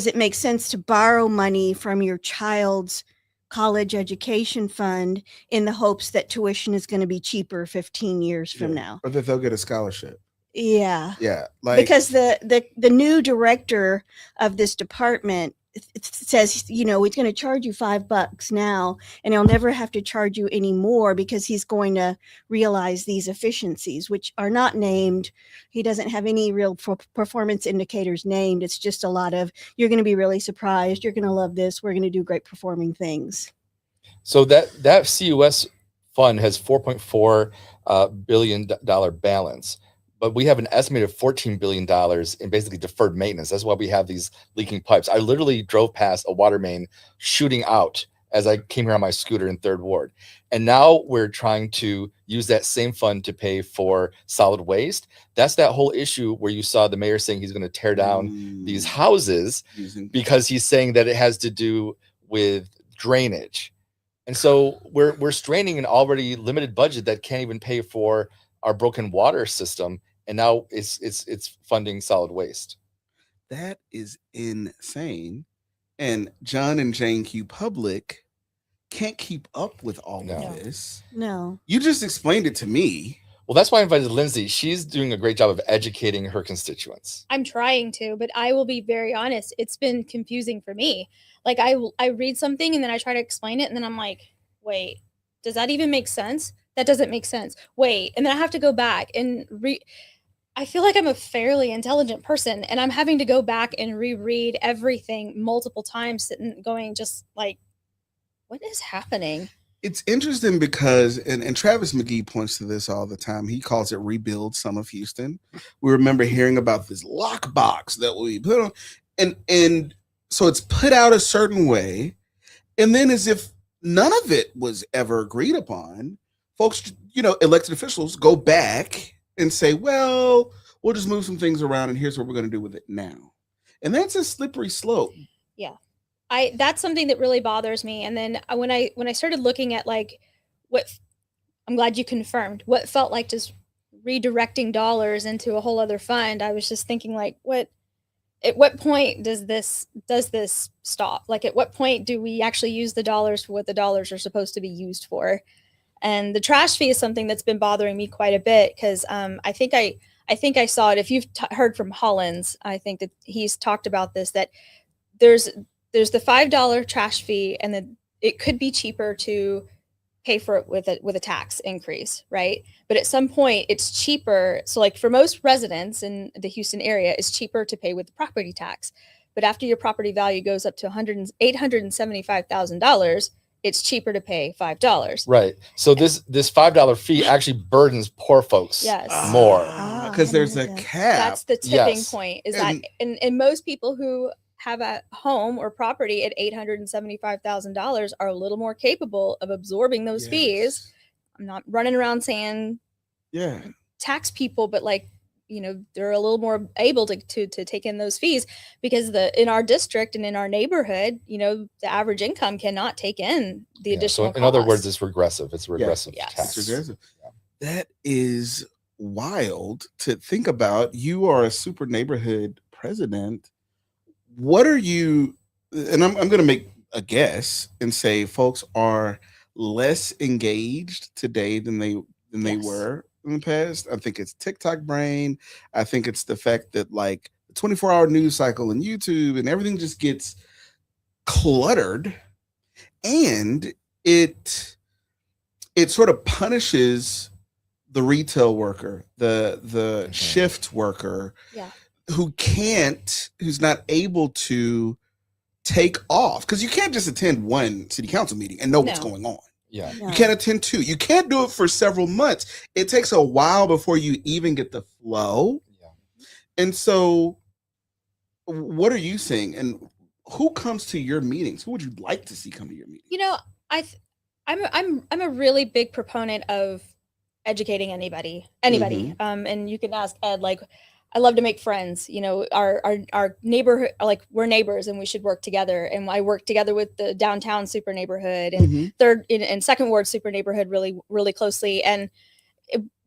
it make sense to borrow money from your child's college education fund in the hopes that tuition is going to be cheaper 15 years from Yeah. now? Or that they'll get a scholarship. Yeah. Yeah. Like, Because the new director of this department says, you know, he's going to charge you $5 now, and he'll never have to charge you any more because he's going to realize these efficiencies, which are not named. He doesn't have any real performance indicators named. It's just a lot of, you're going to be really surprised. You're going to love this. We're going to do great performing things. So that CUS fund has $4.4 billion balance, but we have an estimated $14 billion in basically deferred maintenance. That's why we have these leaking pipes. I literally drove past a water main shooting out as I came here on my scooter in 3rd Ward. And now we're trying to use that same fund to pay for solid waste. That's that whole issue where you saw the mayor saying he's going to tear down these houses because he's saying that it has to do with drainage. And so we're straining an already limited budget that can't even pay for our broken water system, and now it's funding solid waste. that is insane. And John and Jane Q Public can't keep up with all No. of this. No. You just explained it to me. Well, that's why I invited Lindsay. She's doing a great job of educating her constituents. I'm trying to, but I will be very honest. It's been confusing for me. Like I read something and then I try to explain it and then I'm like, wait, does that even make sense? That doesn't make sense. Wait, and then I have to go back and I feel like I'm a fairly intelligent person and I'm having to go back and reread everything multiple times and going just like, what is happening? It's interesting because, and Travis McGee points to this all the time. He calls it Rebuild Some of Houston. We remember hearing about this lockbox that we put on, and so it's put out a certain way, and then as if none of it was ever agreed upon, folks, elected officials go back and say, well, we'll just move some things around, and here's what we're going to do with it now. And that's a slippery slope. That's something that really bothers me. And then when I started looking at like I'm glad you confirmed what felt like just redirecting dollars into a whole other fund. I was just thinking like, at what point does this stop? Like at what point do we actually use the dollars for what the dollars are supposed to be used for? And the trash fee is something that's been bothering me quite a bit because I think I saw it. If you've heard from Hollins, I think that he's talked about this, that there's the $5 trash fee, and then it could be cheaper to pay for it with a tax increase, right? But at some point, it's cheaper. So, like for most residents in the Houston area, it's cheaper to pay with the property tax. But after your property value goes up to $875,000, it's cheaper to pay $5. Right. So this $5 fee actually burdens poor folks Yes. more. Because there's a Yeah. cap. That's the tipping Yes. point. Is And- that and most people who have a home or property at $875,000 are a little more capable of absorbing those fees. I'm not running around saying Yeah. tax people, but like, they're a little more able to take in those fees because in our district and in our neighborhood, the average income cannot take in the Yeah, additional so in other words, costs. it's regressive. It's a regressive Yes. tax. It's regressive. That is wild to think about. You are a super neighborhood president. What are you, and I'm going to make a guess and say folks are less engaged today than they Yes. were in the past. I think it's TikTok brain. I think it's the fact that like the 24-hour news cycle and YouTube and everything just gets cluttered, and it sort of punishes the retail worker, the shift worker, Yeah. who's not able to take off, because you can't just attend one city council meeting and know what's No. going on. Yeah. No. You can't attend two. You can't do it for several months. It takes a while before you even get the flow. Yeah. And so what are you saying? And who comes to your meetings? Who would you like to see come to your meetings? I'm a really big proponent of educating anybody. And you can ask Ed, like, I love to make friends. Our neighborhood, like we're neighbors and we should work together. And I work together with the downtown super neighborhood and Mhm. third and second ward super neighborhood really, really closely. And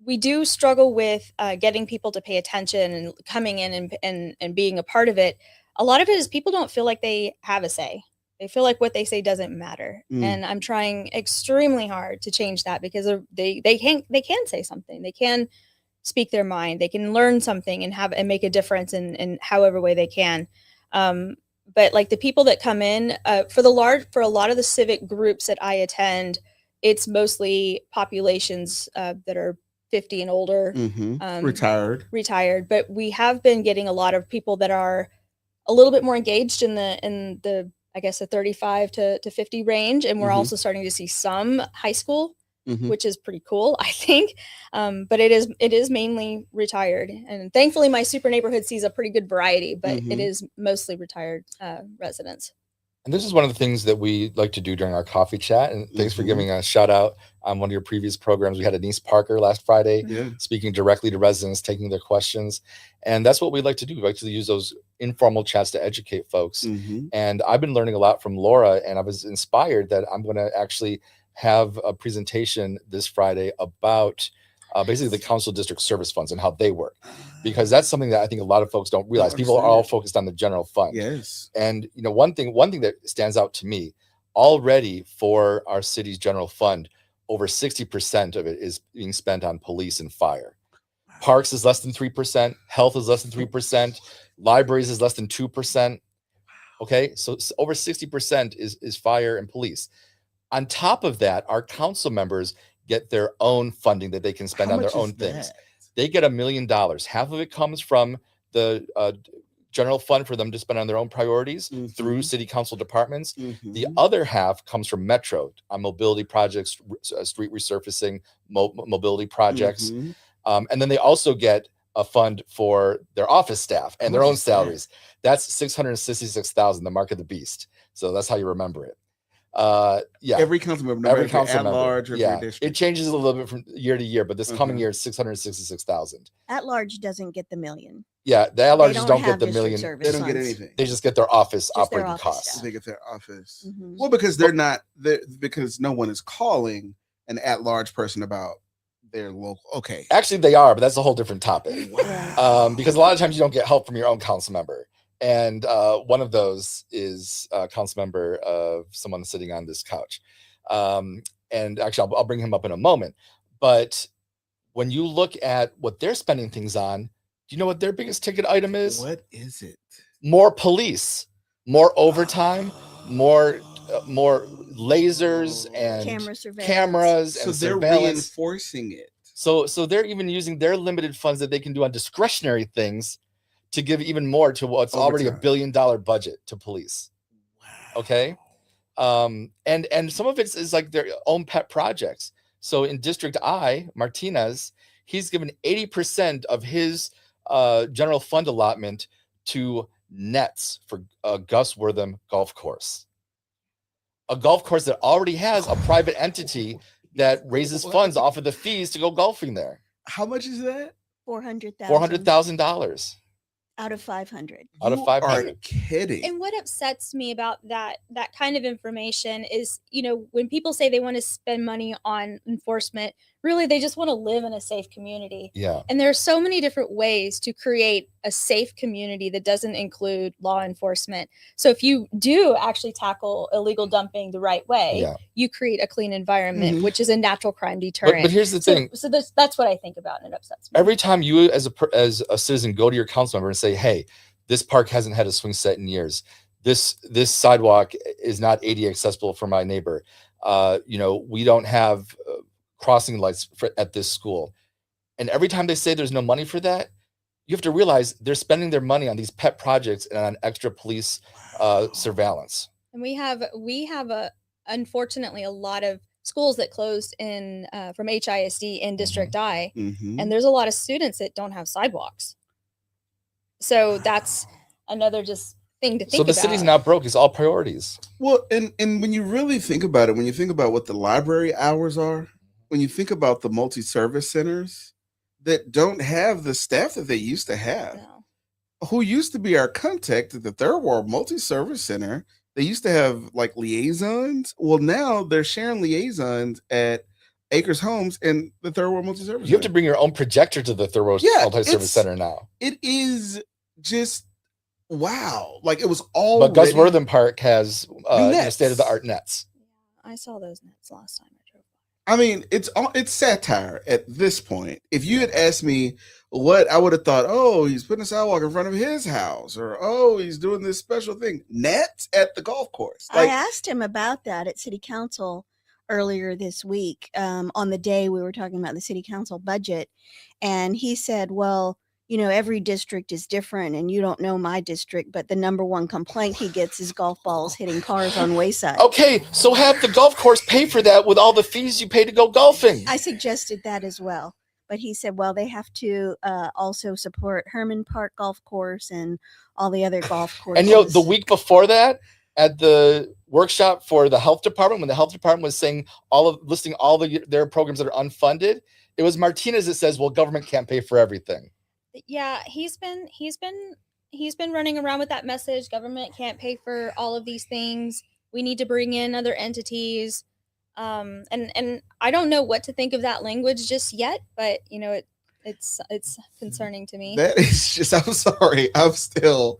we do struggle with getting people to pay attention and coming in and being a part of it. A lot of it is people don't feel like they have a say. They feel like what they say doesn't matter. And I'm trying extremely hard to change that, because they can say something. They can speak their mind. They can learn something and make a difference in however way they can. But like the people that come in for a lot of the civic groups that I attend, it's mostly populations that are 50 and older, retired. But we have been getting a lot of people that are a little bit more engaged in the I guess the 35 to 50 range, and we're also starting to see some high school, which is pretty cool, I think. But it is mainly retired, and thankfully my super neighborhood sees a pretty good variety, but it is mostly retired residents. And this is one of the things that we like to do during our coffee chat. And thanks for giving a shout out on one of your previous programs. We had Anise Parker last Friday speaking directly to residents, taking their questions. And that's what we like to do. We like to use those informal chats to educate folks. And I've been learning a lot from Laura, and I was inspired that I'm going to actually have a presentation this Friday about basically the council district service funds and how they work, because that's something that I think a lot of folks don't realize. People are all focused on the general fund. Yes. And one thing that stands out to me already for our city's general fund, over 60% of it is being spent on police and fire. Parks is less than 3%. Health is less than 3%. Libraries is less than 2%. Okay. So over 60% is fire and police. On top of that, our council members get their own funding that they can spend on their own things. They get $1 million. Half of it comes from the general fund for them to spend on their own priorities through city council departments. The other half comes from Metro on mobility projects, street resurfacing, mobility projects. And then they also get a fund for their office staff and their own salaries. That's $666,000, the mark of the beast. So that's how you remember it. Every council member, every council at member, large, or district. it changes a little bit from year to year, but this coming year is 666,000. At large doesn't get the million. Yeah, the at larges don't get the million. They don't get anything. They just get their office Just their operating office costs. staff. They get their office. Well, because they're not there, because no one is calling an at-large person about their local. Okay, Actually, they are, but that's a whole different topic. Wow. Because a lot of times you don't get help from your own council member. And one of those is a council member of someone sitting on this couch. And actually, I'll bring him up in a moment. But when you look at what they're spending things on, do you know what their biggest ticket item is? What is it? More police, more overtime, more lasers and Camera surveillance. cameras So and they're surveillance. reinforcing it. So they're even using their limited funds that they can do on discretionary things to give even more to what's already $1 billion budget to police. Okay. And some of it is like their own pet projects. So in District I, Martinez, he's given 80% of his general fund allotment to nets for Gus Wortham golf course. A golf course that already has a private entity that raises funds off of the fees to go golfing there. How much is that? $400,000 out of 500. out of You 500. are kidding. And what upsets me about that kind of information is, when people say they want to spend money on enforcement, really they just want to live in a safe community. Yeah. And there are so many different ways to create a safe community that doesn't include law enforcement. So if you do actually tackle illegal dumping the right way, Yeah. you create a clean environment, Mhm. which is a natural crime deterrent. But here's the thing. So that's what I think about, and it upsets me. Every time you as a citizen go to your council member and say, hey, this park hasn't had a swing set in years, this sidewalk is not ADA accessible for my neighbor, we don't have crossing lights at this school, and every time they say there's no money for that, you have to realize they're spending their money on these pet projects and on extra police surveillance. And we have unfortunately a lot of schools that closed in from HISD in District I, Mhm. and there's a lot of students that don't have sidewalks. So that's another just thing to think So the about. city's not broke, it's all priorities. Well, and when you really think about it, when you think about what the library hours are, when you think about the multi-service centers that don't have the staff that they used to have, No. who used to be our contact at the Third World Multi-Service Center, they used to have like liaisons. Well, now they're sharing liaisons at Acres Homes and the Third World Multi-Service You have to Center. bring your own projector to the Third World Yeah, Multi-Service it's- Center now. It is just wow. Like it was all. But Gus Wortham Park has nets. state-of-the-art nets. I saw those nets last time I drove. I mean, it's satire at this point. If you had asked me what I would have thought, oh, he's putting a sidewalk in front of his house, or oh, he's doing this special thing. Nets at the golf course. I asked him about that at City Council earlier this week on the day we were talking about the City Council budget. And he said, well, you know, every district is different and you don't know my district, but the number one complaint he gets is golf balls hitting cars on Wayside. Okay, so have the golf course pay for that with all the fees you pay to go golfing. I suggested that as well. But he said, well, they have to also support Herman Park Golf Course and all the other golf courses. And you know, the week before that, at the workshop for the health department, when the health department was saying listing all their programs that are unfunded, it was Martinez that says, well, government can't pay for everything. Yeah, he's been running around with that message. Government can't pay for all of these things. We need to bring in other entities. And I don't know what to think of that language just yet, but you know, it's concerning to me. That is just. I'm sorry. I'm still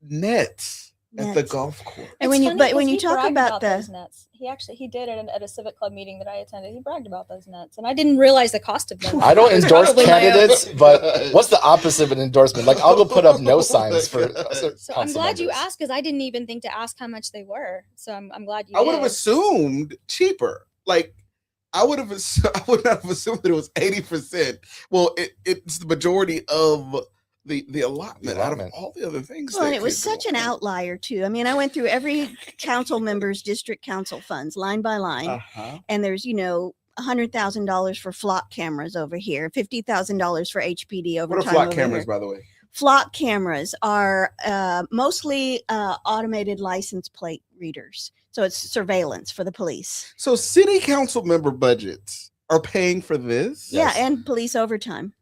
nets at the Nets. golf course. And when you talk bragged about those nets, he did it at a civic club meeting that I attended. He bragged about those nets, and I didn't realize the cost of them. I don't It's endorse probably my own. candidates, but what's the opposite of an endorsement? Like, I'll go put up no signs for. So I'm glad you asked, because I didn't even think to ask how much they were. So I'm glad you. I would have did. assumed cheaper. Like I would not have assumed that it was 80%. Well, it's the majority of the allotment out of all the other things. Well, and that it was could such go an on. outlier too. I mean, I went through every council member's district council funds line by line, Uh-huh. and there's $100,000 for flock cameras over here, $50,000 for HPD over What are time flock over cameras, here. by the way? Flock cameras are mostly automated license plate readers, so it's surveillance for the police. So city council member budgets are paying for this? Yeah, and police overtime.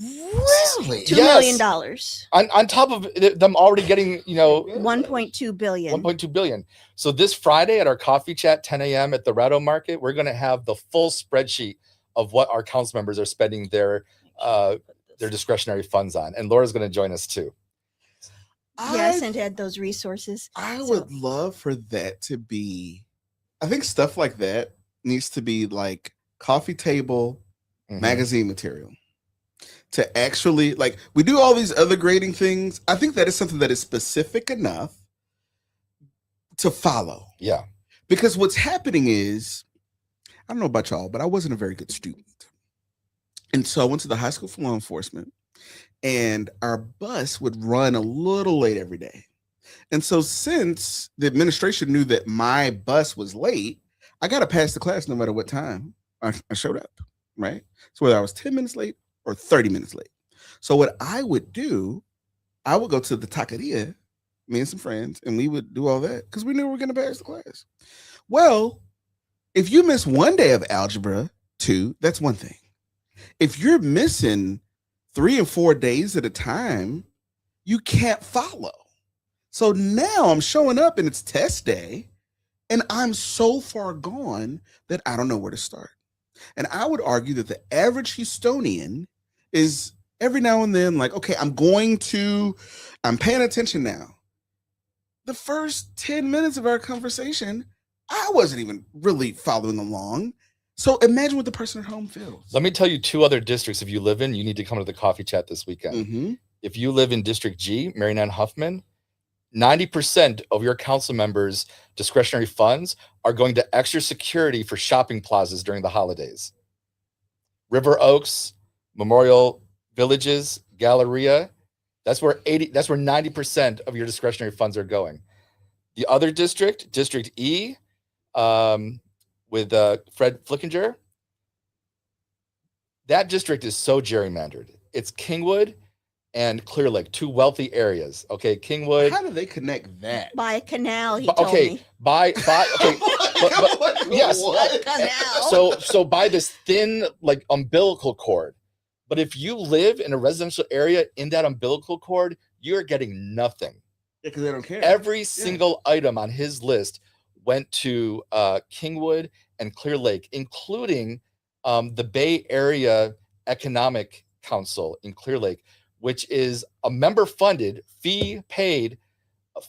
Really? $2 Yes. million, On top of them already getting, 1.2 billion. 1.2 billion. So this Friday at our coffee chat, 10 a.m. at the Ratto Market, we're going to have the full spreadsheet of what our council members are spending their discretionary funds on. And Laura's going to join us too. Yeah, I sent Ed those resources. I So- would love for that to be. I think stuff like that needs to be like coffee table Mhm. magazine material. To actually, like, we do all these other grading things. I think that is something that is specific enough to follow. Yeah. Because what's happening is, I don't know about y'all, but I wasn't a very good student. And so I went to the high school for law enforcement, and our bus would run a little late every day. And so since the administration knew that my bus was late, I got to pass the class no matter what time I showed up, right? So whether I was 10 minutes late or 30 minutes late. So what I would do, I would go to the taqueria, me and some friends, and we would do all that because we knew we were going to pass the class. Well, if you miss one day of algebra 2, that's one thing. If you're missing 3 and 4 days at a time, you can't follow. So now I'm showing up and it's test day, and I'm so far gone that I don't know where to start. And I would argue that the average Houstonian is every now and then like, okay, I'm paying attention now. The first 10 minutes of our conversation, I wasn't even really following along. So imagine what the person at home feels. Let me tell you 2 other districts if you live in, you need to come to the coffee chat this weekend. Mm-hmm. If you live in District G, Marianne Huffman, 90% of your council members' discretionary funds are going to extra security for shopping plazas during the holidays. River Oaks, Memorial Villages, Galleria, that's where 90% of your discretionary funds are going. The other district, District E, with Fred Flickinger, that district is so gerrymandered. It's Kingwood and Clear Lake, 2 wealthy areas. Okay, Kingwood. How do they connect that? By a canal, he But- told okay, me. okay, yes. A canal. so by this thin like umbilical cord. But if you live in a residential area in that umbilical cord, you're getting nothing. Because they don't care. Every single item on his list went to Kingwood and Clear Lake, including the Bay Area Economic Council in Clear Lake, which is a member-funded, fee-paid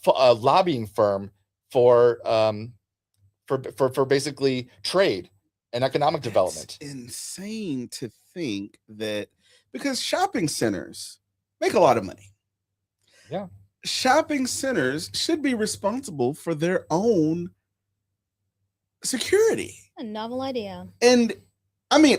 lobbying firm for basically trade and economic development. It's insane to think that, because shopping centers make a lot of money. Yeah. Shopping centers should be responsible for their own security. A novel idea. And I mean,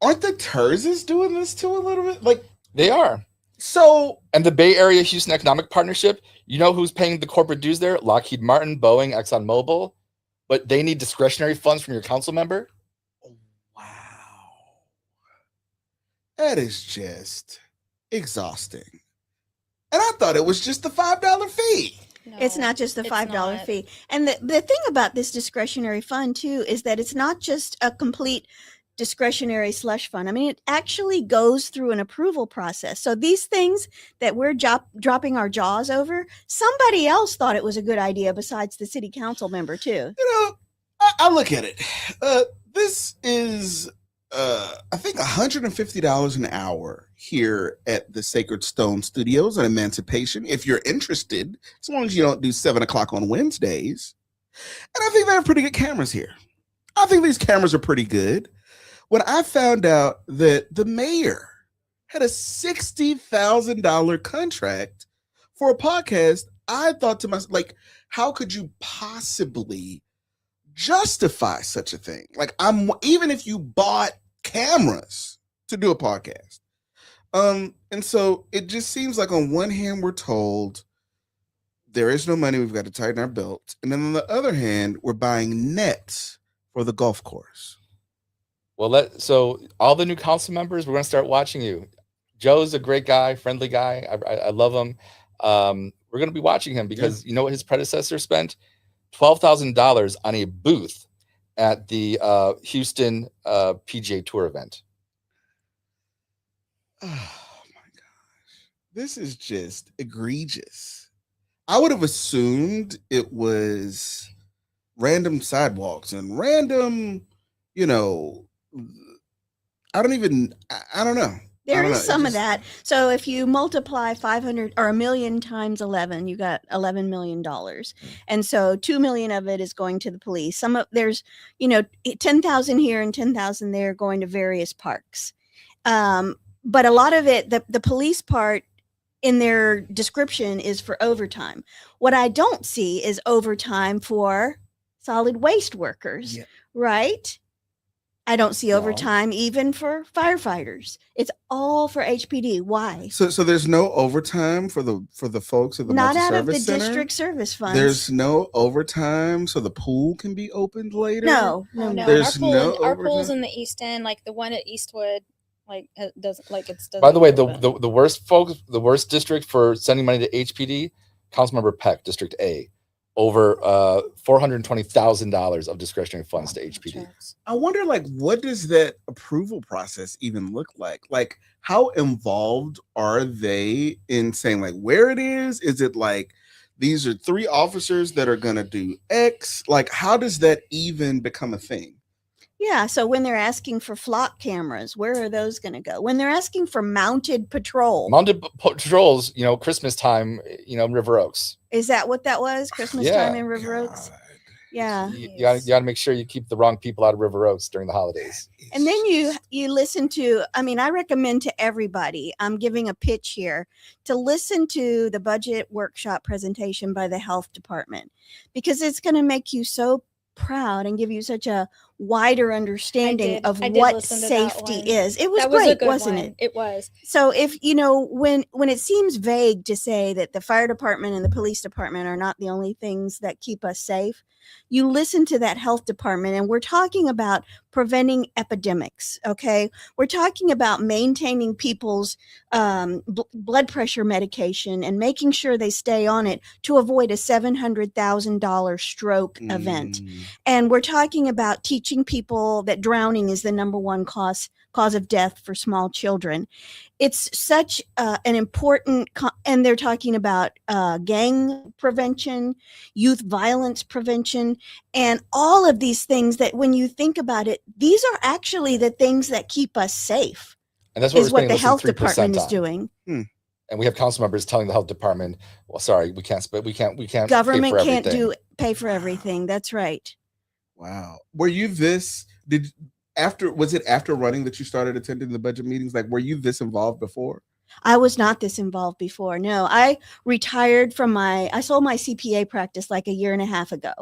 aren't the Terzes doing this too a little bit? Like, They are. so And the Bay Area Houston Economic Partnership, you know who's paying the corporate dues there? Lockheed Martin, Boeing, ExxonMobil. But they need discretionary funds from your council member. wow. That is just exhausting. And I thought it was just the $5 fee. It's No, not just the it's $5 not. fee. And the thing about this discretionary fund too is that it's not just a complete discretionary slush fund. I mean, it actually goes through an approval process. So these things that we're dropping our jaws over, somebody else thought it was a good idea besides the city council member too. You know, I look at it. This is, I think, $150 an hour here at the Sacred Stone Studios on Emancipation. If you're interested, as long as you don't do 7 o'clock on Wednesdays. And I think they have pretty good cameras here. I think these cameras are pretty good. When I found out that the mayor had a $60,000 contract for a podcast, I thought to myself, like, how could you possibly justify such a thing? Like, even if you bought cameras to do a podcast. And so it just seems like on one hand, we're told there is no money, we've got to tighten our belt. And then on the other hand, we're buying nets for the golf course. Well, so all the new council members, we're going to start watching you. Joe's a great guy, friendly guy. I love him. We're going to be watching him because you know what his predecessor spent? $12,000 on a booth at the Houston PGA Tour event. Oh my gosh. This is just egregious. I would have assumed it was random sidewalks and random, you know, I don't know. There I don't is know. It some of just- that. So if you multiply 500 or a million times 11, you got $11 million. And so 2 million of it is going to the police. There's, 10,000 here and 10,000 there going to various parks. But a lot of it, the police part in their description is for overtime. What I don't see is overtime for solid waste workers, Yeah. right? I don't see No. overtime even for firefighters. It's all for HPD. Why? So there's no overtime for the folks at the Not out of the multi-service center? district service funds. There's no overtime so the pool can be opened later? no. Oh, no. There's our pool, no our pool's overtime? in the East End, like the one at Eastwood, doesn't doesn't. By the way, the open. the worst district for sending money to HPD, Councilmember Peck, District A, over $420,000 of discretionary funds to HPD. I wonder, like, what does that approval process even look like? Like, how involved are they in saying, like, where it is? Is it like these are 3 officers that are going to do X? Like, how does that even become a thing? Yeah. So when they're asking for flock cameras, where are those going to go? When they're asking for mounted patrol, Mounted patrols, Christmas time, in River Oaks. is that what that was? Christmas Yeah. time in River Oaks? God. Yeah. You gotta make sure you keep the wrong people out of River Oaks during the holidays. And then you listen to, I recommend to everybody, I'm giving a pitch here, to listen to the budget workshop presentation by the health department, because it's going to make you so proud and give you such a wider understanding of I did what listen to that safety one. is. It was That was a great, good wasn't one. it? It was. So if when it seems vague to say that the fire department and the police department are not the only things that keep us safe, you listen to that health department, and we're talking about preventing epidemics. Okay, we're talking about maintaining people's blood pressure medication and making sure they stay on it to avoid a $700,000 stroke event. Mm. And we're talking about teaching teaching people that drowning is the number one cause of death for small children. It's such an important, and they're talking about gang prevention, youth violence prevention, and all of these things that when you think about it, these are actually the things that keep us safe. And that's what Is we're what the spending health less than 3% department is on. doing. And we have council members telling the health department, well, sorry, we can't Government pay for can't everything. pay for everything. That's right. Wow. Were you was it after running that you started attending the budget meetings? Like, were you this involved before? I was not this involved before. No, I retired from I sold my CPA practice like a year and a half ago.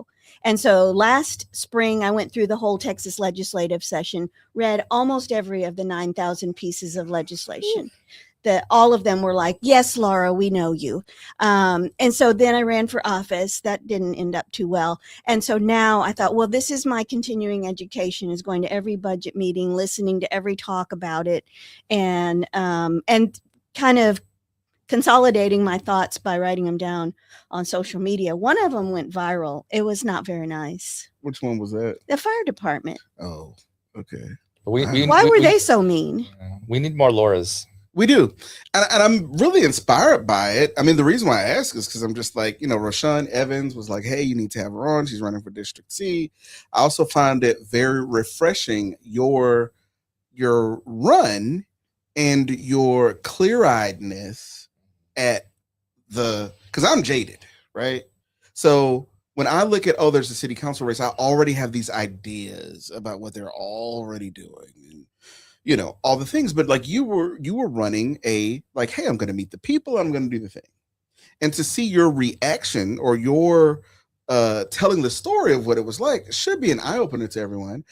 And so last spring, I went through the whole Texas legislative session, read almost every of the 9,000 pieces of legislation. All of them were like, yes, Laura, we know you. And so then I ran for office. That didn't end up too well. And so now I thought, well, this is my continuing education, is going to every budget meeting, listening to every talk about it, and kind of consolidating my thoughts by writing them down on social media. One of them went viral. It was not very nice. Which one was that? The fire department. Oh, okay. But Why were they so mean? We need more Lauras. We do. And I'm really inspired by it. I mean, the reason why I ask is because I'm just like, Rashawn Evans was like, hey, you need to have her on. She's running for District C. I also find it very refreshing, your run and your clear-eyedness because I'm jaded, right? So when I look at, there's a city council race, I already have these ideas about what they're already doing. And all the things, but like you were running hey, I'm going to meet the people, I'm going to do the thing. And to see your reaction or your telling the story of what it was like should be an eye-opener to everyone.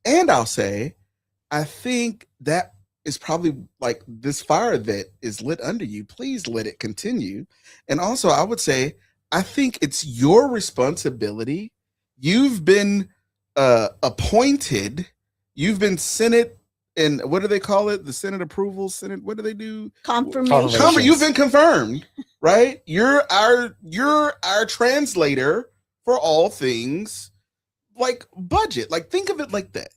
And I'll say, I think that is probably like this fire that is lit under you. Please let it continue. And also I would say, I think it's your responsibility. You've been appointed, you've been Senate, and what do they call it? The Senate approval, Senate, what do they do? Confirmation. You've been confirmed, right? You're our translator for all things like budget. Like, think of it like that.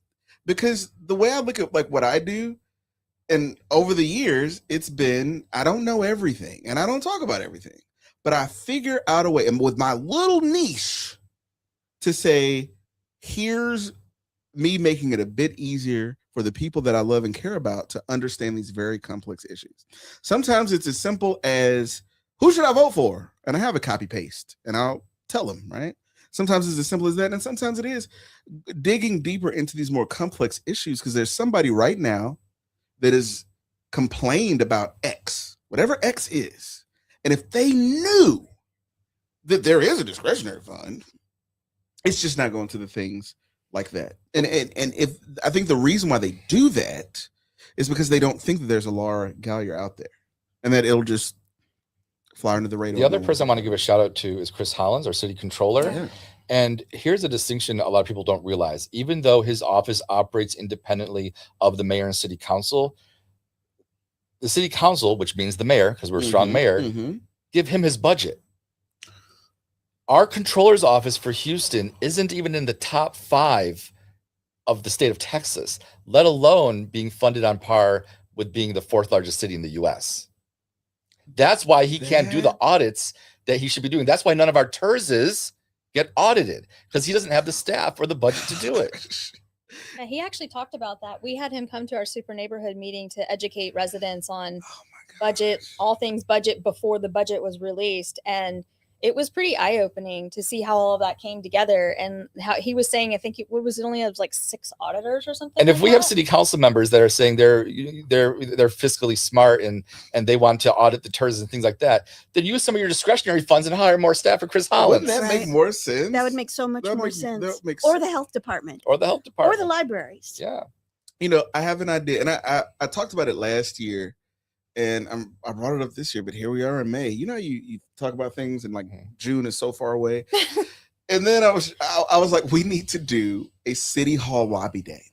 Because the way I look at like what I do, and over the years, it's been, I don't know everything and I don't talk about everything, but I figure out a way, and with my little niche, to say, here's me making it a bit easier for the people that I love and care about to understand these very complex issues. Sometimes it's as simple as, who should I vote for? And I have a copy paste and I'll tell them, right? Sometimes it's as simple as that. And sometimes it is digging deeper into these more complex issues, because there's somebody right now that has complained about X, whatever X is. And if they knew that there is a discretionary fund, it's just not going to the things like that. And if I think the reason why they do that is because they don't think that there's a Laura Gallier out there and that it'll just fly under the radar. The other person I want to give a shout out to is Chris Hollins, our city controller. Yeah. And here's a distinction a lot of people don't realize. Even though his office operates independently of the mayor and city council, the city council, which means the mayor, because we're a strong mayor, give him his budget. Our controller's office for Houston isn't even in the top 5 of the state of Texas, let alone being funded on par with being the 4th largest city in the US. That's why he can't do the audits that he should be doing. That's why none of our TERSs get audited, because he doesn't have the staff or the budget to do it. Yeah, he actually talked about that. We had him come to our super neighborhood meeting to educate residents on budget, all things budget, before the budget was released. And it was pretty eye-opening to see how all of that came together, and how he was saying, I think what was it, only of like 6 auditors or something. And if we have city council members that are saying they're fiscally smart and they want to audit the TERS and things like that, then use some of your discretionary funds and hire more staff for Chris Hollins. Wouldn't that make more sense? That would make so much more sense. Or the health department. Or the health department. Or the libraries. Yeah. I have an idea, and I talked about it last year. And I brought it up this year, but here we are in May. You talk about things and like June is so far away. And then I was like, we need to do a city hall lobby day.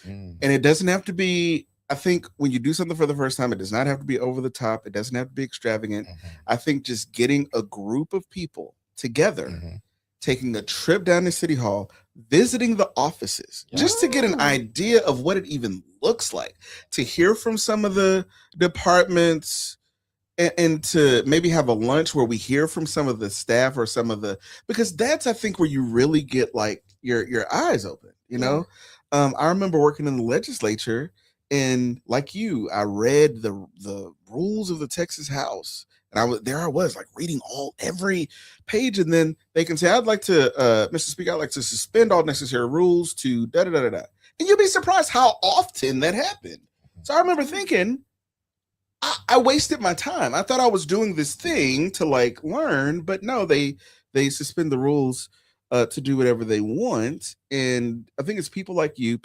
And it doesn't have to be, I think when you do something for the first time, it does not have to be over the top. It doesn't have to be extravagant. I think just getting a group of people together taking a trip down to City Hall, visiting the offices, just to get an Oh. idea of what it even looks like, to hear from some of the departments, and to maybe have a lunch where we hear from some of the staff or some of the, because that's, I think, where you really get like your eyes open, you know. I remember working in the legislature, and like you, I read the rules of the Texas House, and I was like reading every page, and then they can say, I'd like to, Mr. Speaker, I'd like to suspend all necessary rules to da da da da da, and you'll be surprised how often that happened. So I remember thinking, I wasted my time. I thought I was doing this thing to like learn, but no, they suspend the rules to do whatever they want. And I think it's people like you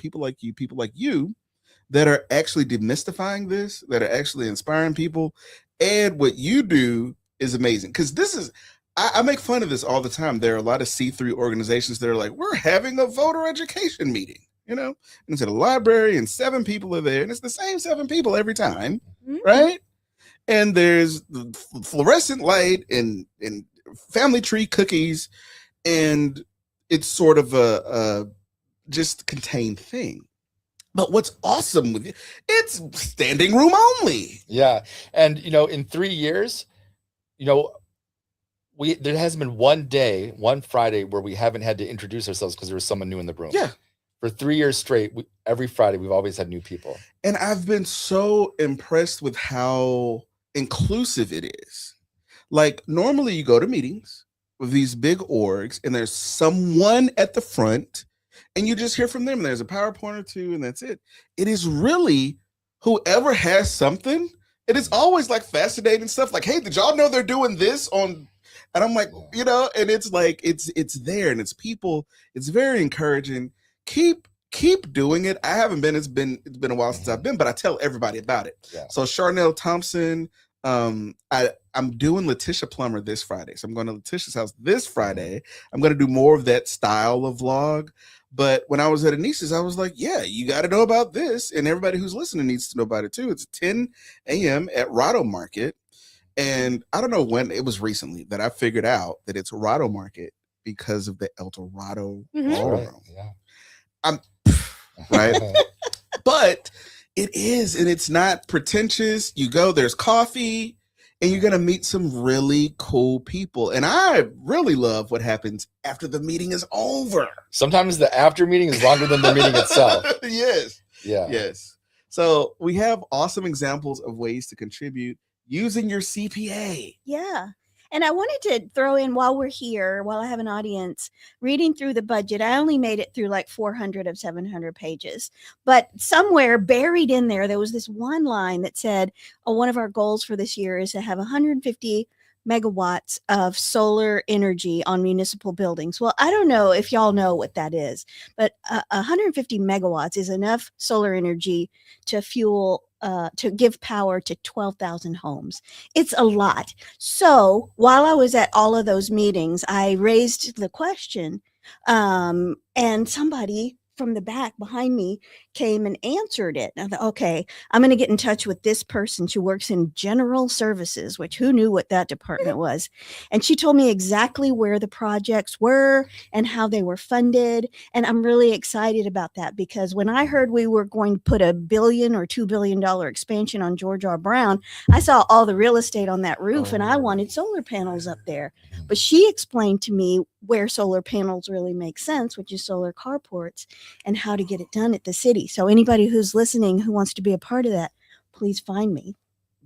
that are actually demystifying this, that are actually inspiring people. And what you do is amazing, because this is, I make fun of this all the time. There are a lot of C3 organizations that are like, we're having a voter education meeting, you know, and it's at a library and 7 people are there, and it's the same 7 people every time, right? And there's the fluorescent light and family tree cookies, and it's sort of a just contained thing. But what's awesome with it, it's standing room only. Yeah. And, in 3 years, there hasn't been one Friday where we haven't had to introduce ourselves because there was someone new in the room. Yeah. For 3 years straight, every Friday, we've always had new people. And I've been so impressed with how inclusive it is. Like, normally you go to meetings with these big orgs and there's someone at the front and you just hear from them. There's a PowerPoint or two and that's it. It is really whoever has something. It is always like fascinating stuff. Like, hey, did y'all know they're doing this on? And I'm like, and it's like, it's there and it's people. It's very encouraging. Keep doing it. I haven't been. It's been a while since I've been, but I tell everybody about it. Yeah. So Charnel Thompson, I'm doing Letitia Plummer this Friday. So I'm going to Letitia's house this Friday. I'm going to do more of that style of vlog. But when I was at Anisha's, I was like, yeah, you got to know about this. And everybody who's listening needs to know about it too. It's 10 a.m. at Rado Market. And I don't know when, it was recently that I figured out that it's Rado Market because of the El Dorado ballroom. Yeah. Right. But it is, and it's not pretentious. You go, there's coffee, and you're going to meet some really cool people. And I really love what happens after the meeting is over. Sometimes the after meeting is longer than the meeting itself. Yes. Yeah. Yes. So we have awesome examples of ways to contribute using your CPA. Yeah. And I wanted to throw in while we're here, while I have an audience, reading through the budget. I only made it through like 400 of 700 pages. But somewhere buried in there was this one line that said, one of our goals for this year is to have 150 megawatts of solar energy on municipal buildings. Well, I don't know if y'all know what that is, but 150 megawatts is enough solar energy to fuel to give power to 12,000 homes. It's a lot. So while I was at all of those meetings, I raised the question, and somebody from the back behind me came and answered it. And I thought, okay, I'm going to get in touch with this person. She works in general services, which who knew what that department was? And she told me exactly where the projects were and how they were funded. And I'm really excited about that, because when I heard we were going to put $1 billion or $2 billion expansion on George R. Brown, I saw all the real estate on that roof and I wanted solar panels up there. But she explained to me where solar panels really make sense, which is solar carports, and how to get it done at the city. So anybody who's listening who wants to be a part of that, please find me.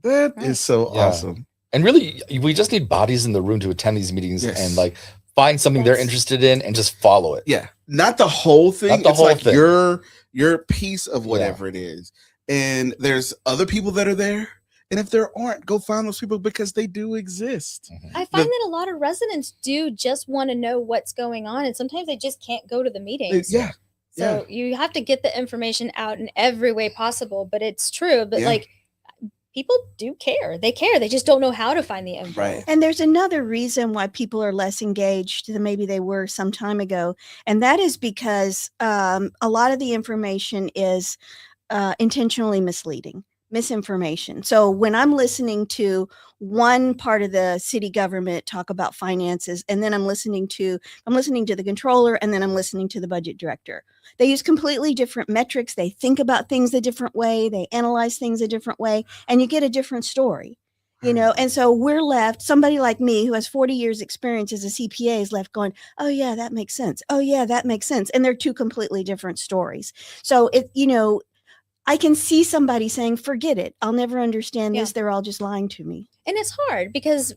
That is so awesome. And really, we just need bodies in the room to attend these meetings and like find something they're interested in and just follow it. Yeah. Not the whole thing. Not the it's whole like thing. your piece of whatever it is. And there's other people that are there. And if there aren't, go find those people, because they do exist. I find that a lot of residents do just want to know what's going on, and sometimes they just can't go to the meetings. So you have to get the information out in every way possible. But it's true. But like, people do care. They care. They just don't know how to find the info. Right. And there's another reason why people are less engaged than maybe they were some time ago. And that is because a lot of the information is intentionally misleading. misinformation. So when I'm listening to one part of the city government talk about finances, and then I'm listening to the controller, and then I'm listening to the budget director, they use completely different metrics. They think about things a different way. They analyze things a different way, and you get a different story. And so we're left, somebody like me who has 40 years experience as a CPA is left going, oh yeah, that makes sense. Oh yeah, that makes sense. And they're two completely different stories. So I can see somebody saying, forget it. I'll never understand this. They're all just lying to me. And it's hard because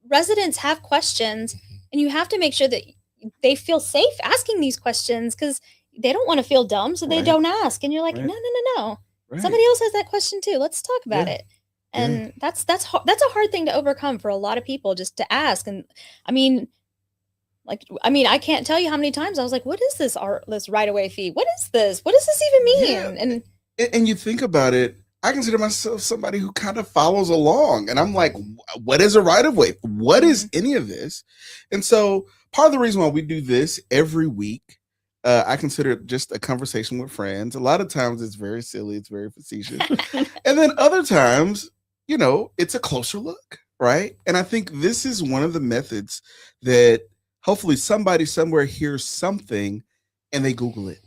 residents have questions, and you have to make sure that they feel safe asking these questions because they don't want to feel dumb, so they don't ask. And you're like, no. Right. Somebody else has that question too. Let's talk about it. And that's a hard thing to overcome for a lot of people, just to ask. And I mean, I can't tell you how many times I was like, what is this right away fee? What is this? What does this even mean? And you think about it, I consider myself somebody who kind of follows along, and I'm like, what is a right of way? What is any of this? And so part of the reason why we do this every week, I consider it just a conversation with friends. A lot of times it's very silly, it's very facetious. And then other times, it's a closer look, right? And I think this is one of the methods that hopefully somebody somewhere hears something and they Google it.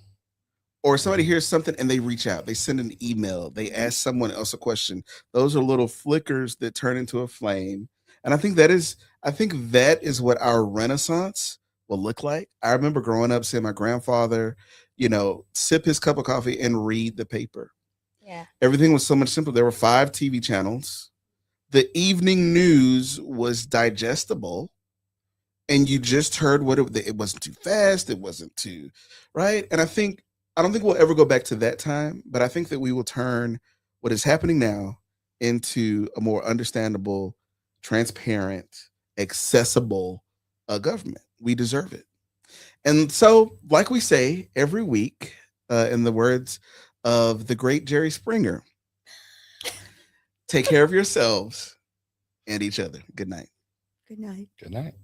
Or somebody hears something and they reach out, they send an email, they ask someone else a question. Those are little flickers that turn into a flame. And I think that is what our Renaissance will look like. I remember growing up seeing my grandfather, sip his cup of coffee and read the paper. Yeah. Everything was so much simpler. There were 5 TV channels. The evening news was digestible. And you just heard it wasn't too fast. It wasn't too, right? And I don't think we'll ever go back to that time, but I think that we will turn what is happening now into a more understandable, transparent, accessible government. We deserve it. And so, like we say every week, in the words of the great Jerry Springer, take care of yourselves and each other. Good night. Good night. Good night.